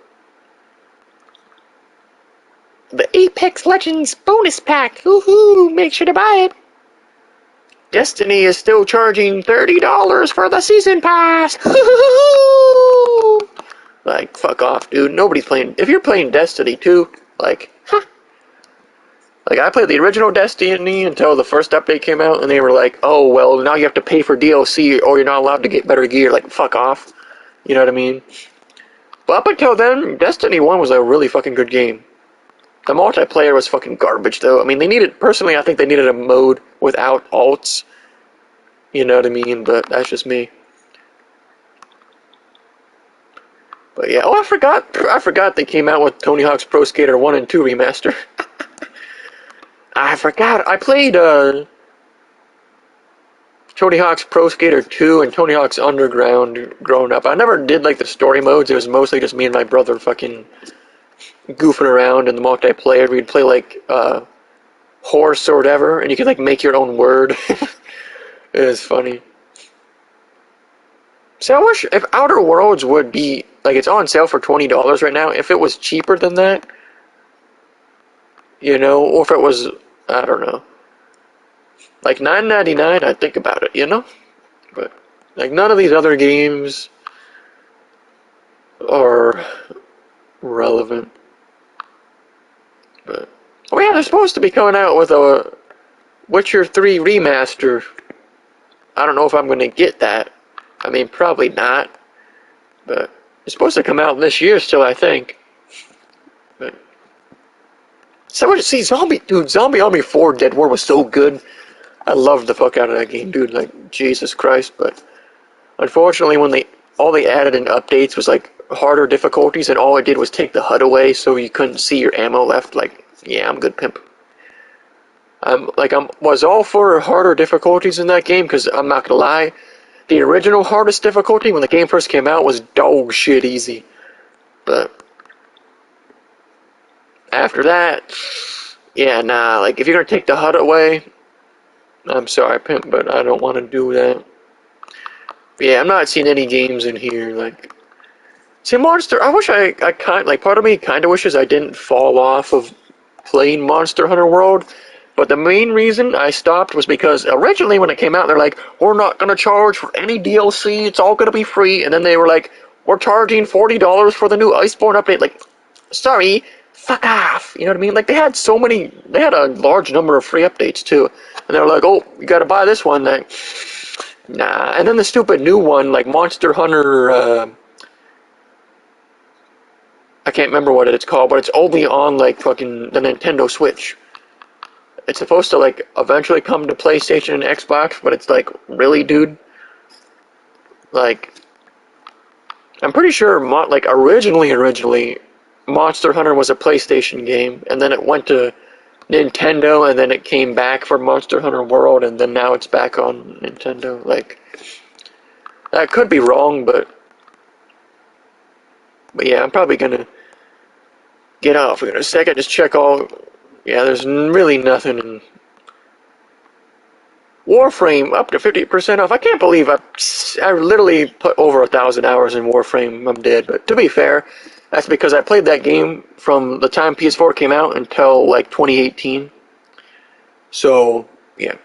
the Apex Legends bonus pack, woohoo, make sure to buy it. Destiny is still charging $30 for the season pass. Like, fuck off, dude. Nobody's playing. If you're playing Destiny 2, like, Like, I played the original Destiny until the first update came out, and they were like, oh, well, now you have to pay for DLC, or you're not allowed to get better gear. Like, fuck off. You know what I mean? But up until then, Destiny 1 was a really fucking good game. The multiplayer was fucking garbage, though. I mean, personally, I think they needed a mode without alts. You know what I mean? But that's just me. But yeah, oh, I forgot they came out with Tony Hawk's Pro Skater 1 and 2 remaster. I forgot. I played Tony Hawk's Pro Skater 2 and Tony Hawk's Underground growing up. I never did like the story modes. It was mostly just me and my brother fucking goofing around in the multiplayer. We'd play like horse or whatever, and you could like make your own word. It was funny. So I wish if Outer Worlds would be like, it's on sale for $20 right now. If it was cheaper than that, you know, or if it was, I don't know, like $9.99, I'd think about it, you know? But, like, none of these other games are relevant. But, oh yeah, they're supposed to be coming out with a Witcher 3 remaster. I don't know if I'm going to get that. I mean, probably not. But, it's supposed to come out this year still, I think. But, so, see, Zombie Army 4 Dead War was so good. I loved the fuck out of that game, dude. Like, Jesus Christ. But unfortunately, when all they added in updates was like harder difficulties, and all it did was take the HUD away, so you couldn't see your ammo left. Like, yeah, I'm good, pimp. Was all for harder difficulties in that game, because I'm not gonna lie, the original hardest difficulty when the game first came out was dog shit easy. But after that, yeah, nah, like if you're gonna take the HUD away, I'm sorry, pimp, but I don't want to do that. But yeah, I'm not seeing any games in here, like, see, Monster, I wish I part of me kind of wishes I didn't fall off of playing Monster Hunter World. But the main reason I stopped was because originally when it came out, they're like, we're not going to charge for any DLC, it's all going to be free. And then they were like, we're charging $40 for the new Iceborne update. Like, sorry, fuck off. You know what I mean? Like, they had a large number of free updates too. And they were like, oh, you got to buy this one. Like, nah. And then the stupid new one, like Monster Hunter, I can't remember what it's called, but it's only on, like, fucking the Nintendo Switch. It's supposed to, like, eventually come to PlayStation and Xbox, but it's like, really, dude? Like, I'm pretty sure, originally, Monster Hunter was a PlayStation game, and then it went to Nintendo, and then it came back for Monster Hunter World, and then now it's back on Nintendo. Like, that could be wrong, but yeah, I'm probably gonna get off in a second, just check all. Yeah, there's really nothing in Warframe up to 50% off. I can't believe I literally put over 1,000 hours in Warframe. I'm dead. But to be fair, that's because I played that game from the time PS4 came out until like 2018. So, yeah.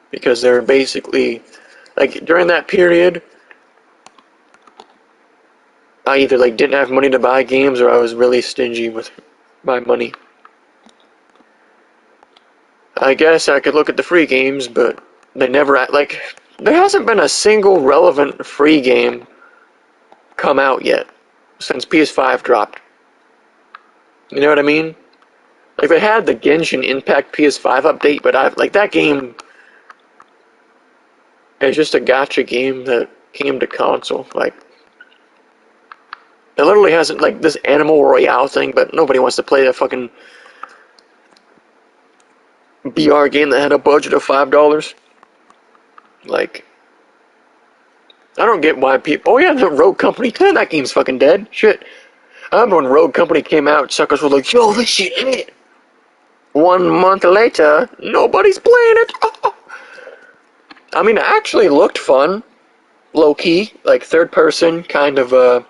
Because they're basically, like, during that period, I either like didn't have money to buy games or I was really stingy with my money. I guess I could look at the free games, but they never like, there hasn't been a single relevant free game come out yet since PS5 dropped. You know what I mean? Like, they had the Genshin Impact PS5 update, but that game is just a gacha game that came to console. Like, it literally hasn't, like, this Animal Royale thing, but nobody wants to play that fucking BR game that had a budget of $5. Like, I don't get why people. Oh yeah, the Rogue Company 10. That game's fucking dead. Shit. I remember when Rogue Company came out, suckers were like, "Yo, this shit lit." 1 month later, nobody's playing it. I mean, it actually looked fun, low key, like third person, kind of a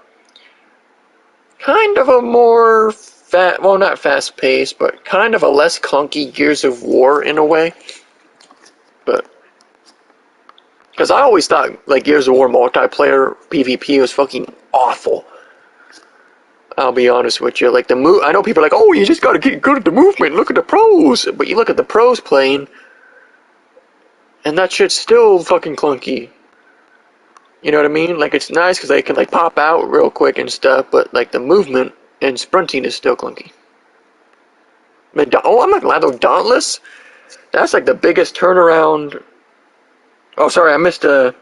more well, not fast paced, but kind of a less clunky Gears of War in a way. But because I always thought like Gears of War multiplayer PvP was fucking awful. I'll be honest with you. Like, I know people are like, oh, you just gotta get good at the movement. Look at the pros. But you look at the pros playing, and that shit's still fucking clunky. You know what I mean? Like, it's nice because they can like pop out real quick and stuff, but like the movement and sprinting is still clunky. Oh, I'm not glad though. Dauntless? That's like the biggest turnaround. Oh, sorry, I missed that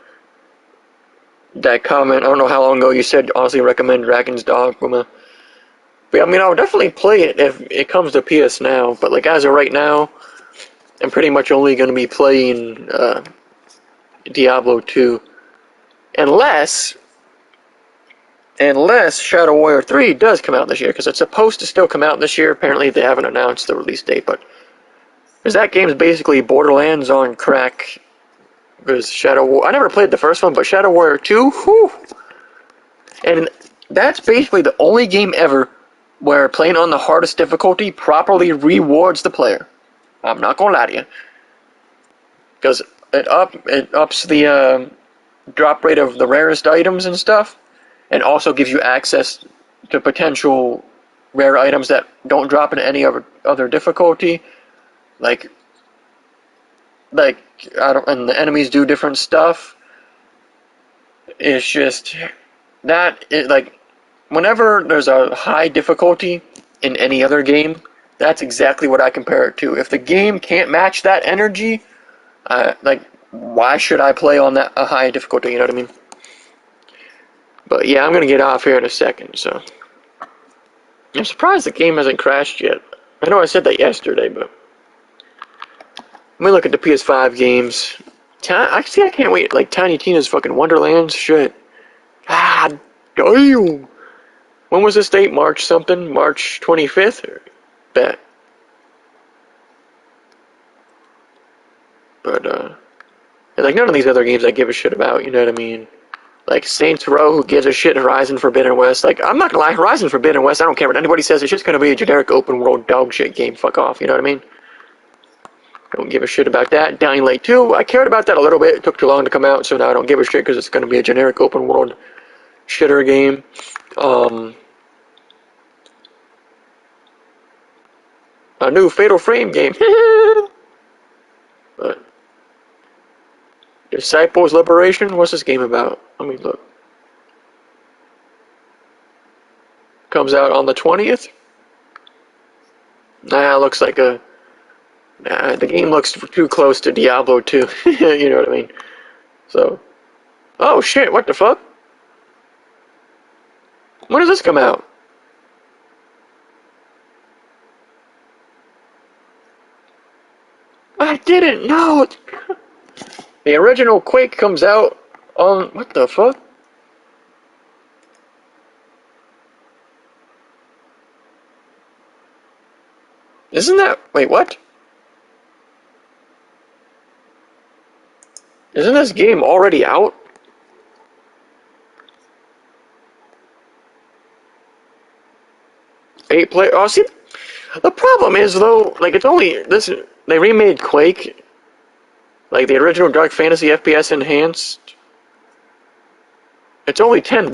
comment. I don't know how long ago you said honestly recommend Dragon's Dogma. But I mean, I'll definitely play it if it comes to PS Now. But like as of right now, I'm pretty much only going to be playing Diablo 2. Unless Shadow Warrior 3 does come out this year, because it's supposed to still come out this year. Apparently they haven't announced the release date, but because that game is basically Borderlands on crack. Because I never played the first one, but Shadow Warrior 2, whew. And that's basically the only game ever where playing on the hardest difficulty properly rewards the player. I'm not gonna lie to you. Because it ups the drop rate of the rarest items and stuff, and also gives you access to potential rare items that don't drop in any other difficulty. Like and the enemies do different stuff. It's just like whenever there's a high difficulty in any other game, that's exactly what I compare it to. If the game can't match that energy, Like, why should I play on a high difficulty, you know what I mean? But yeah, I'm gonna get off here in a second, so. I'm surprised the game hasn't crashed yet. I know I said that yesterday, but. Let me look at the PS5 games. Actually, I can't wait. Like, Tiny Tina's fucking Wonderlands? Shit. God damn! When was this date? March something? March 25th? Bet. But, like, none of these other games I give a shit about, you know what I mean? Like, Saints Row, who gives a shit, Horizon Forbidden West. Like, I'm not gonna lie, Horizon Forbidden West, I don't care what anybody says, it's just gonna be a generic open world dog shit game, fuck off, you know what I mean? Don't give a shit about that. Dying Light 2, I cared about that a little bit, it took too long to come out, so now I don't give a shit because it's gonna be a generic open world shitter game. A new Fatal Frame game. But Disciples Liberation? What's this game about? Let me look. Comes out on the 20th? Nah, looks like a... Nah, the game looks too close to Diablo 2. You know what I mean? So... Oh shit, what the fuck? When does this come out? I didn't know! The original Quake comes out on... What the fuck? Isn't that... Wait, what? Isn't this game already out? Oh, see... The problem is, though, like, it's only... They remade Quake. Like, the original Dark Fantasy FPS Enhanced. It's only $10.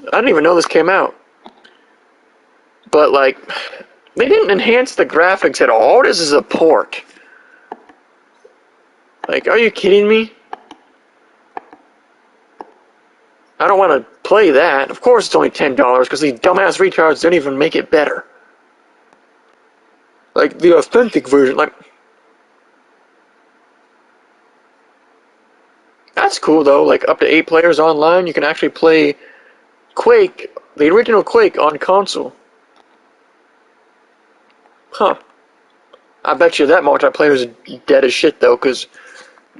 I didn't even know this came out. But, like... They didn't enhance the graphics at all. This is a port. Like, are you kidding me? I don't want to play that. Of course it's only $10, because these dumbass retards don't even make it better. Like, the authentic version, like... That's cool, though. Like, up to 8 players online, you can actually play Quake, the original Quake, on console. Huh. I bet you that multiplayer is dead as shit, though, because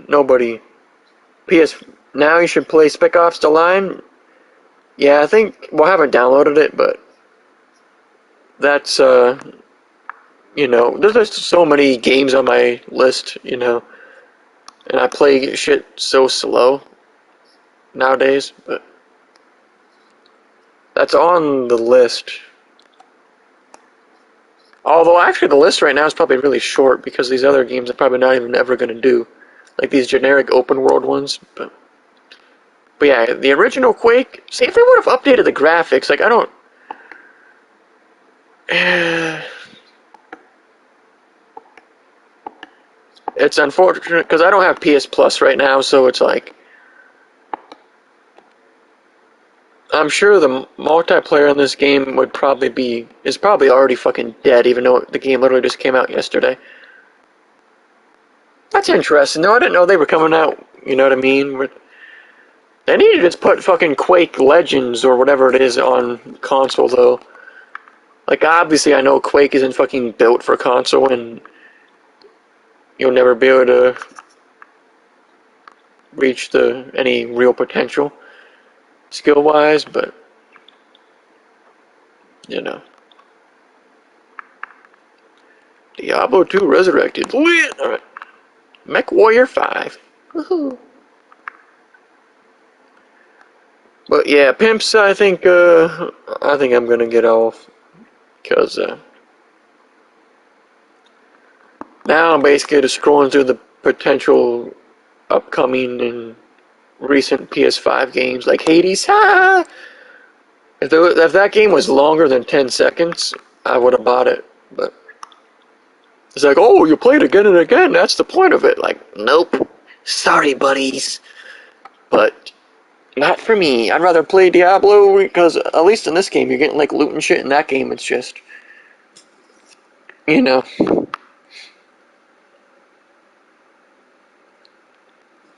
nobody... Now you should play Spec Ops The Line. Yeah, I think... Well, I haven't downloaded it, but... That's, you know, there's just so many games on my list, you know. And I play shit so slow nowadays, but... That's on the list. Although, actually, the list right now is probably really short because these other games I'm probably not even ever going to do. Like these generic open world ones. But yeah, the original Quake, see, if they would have updated the graphics, like, I don't... It's unfortunate because I don't have PS Plus right now, so it's like... I'm sure the multiplayer in this game would probably be... is probably already fucking dead, even though the game literally just came out yesterday. That's interesting. No, I didn't know they were coming out, you know what I mean? They need to just put fucking Quake Legends or whatever it is on console, though. Like, obviously I know Quake isn't fucking built for console, and you'll never be able to reach any real potential skill-wise, but, you know. Diablo 2 Resurrected. Alright. Mech Warrior 5. Woohoo. But yeah, pimps, I think I'm gonna get off. Because, now I'm basically just scrolling through the potential upcoming and recent PS5 games like Hades. Ah! If that game was longer than 10 seconds, I would have bought it. But it's like, oh, you played again and again. That's the point of it. Like, nope. Sorry, buddies. But not for me. I'd rather play Diablo because at least in this game you're getting like loot and shit. In that game, it's just, you know.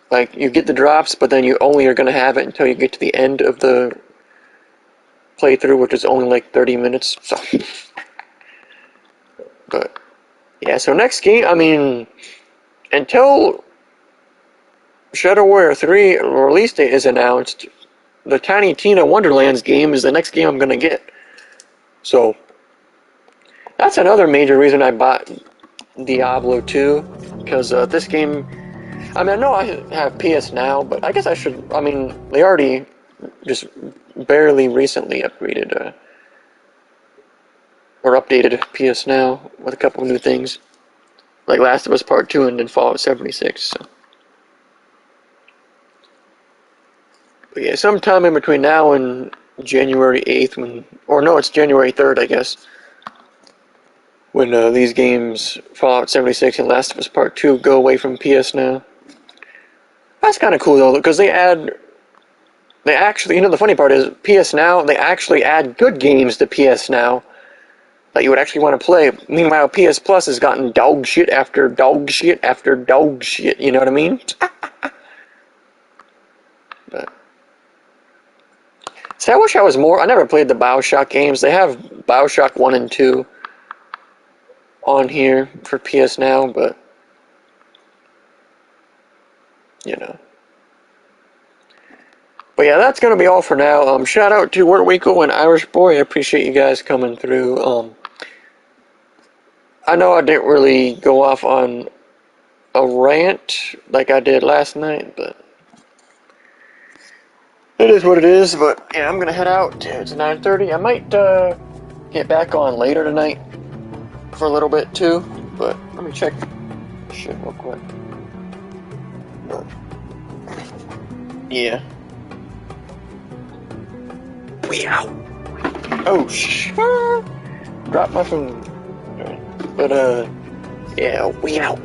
Like, you get the drops, but then you only are going to have it until you get to the end of the playthrough, which is only like 30 minutes. So, but yeah. So next game, I mean, until Shadow Warrior 3 release date is announced, the Tiny Tina Wonderlands game is the next game I'm going to get. So that's another major reason I bought Diablo 2, because this game, I mean, I know I have PS Now, but I guess I should, I mean, they already just barely recently upgraded, or updated PS Now with a couple of new things, like Last of Us Part 2 and then Fallout 76, so. But yeah, sometime in between now and January 8th, or no, it's January 3rd, I guess, when these games, Fallout 76 and Last of Us Part 2, go away from PS Now. That's kind of cool, though, because they actually, you know, the funny part is, PS Now, they actually add good games to PS Now that you would actually want to play. Meanwhile, PS Plus has gotten dog shit after dog shit after dog shit, you know what I mean? But, see, I wish I was more, I never played the BioShock games. They have BioShock 1 and 2 on here for PS Now, but, you know. But yeah, that's going to be all for now. Shout out to Wertwinkle and Irish Boy. I appreciate you guys coming through. I know I didn't really go off on a rant like I did last night, but it is what it is. But yeah, I'm going to head out. It's 9:30. I might get back on later tonight for a little bit too, but let me check shit real quick. But, yeah. We out. Oh, drop my phone. But, yeah, we out.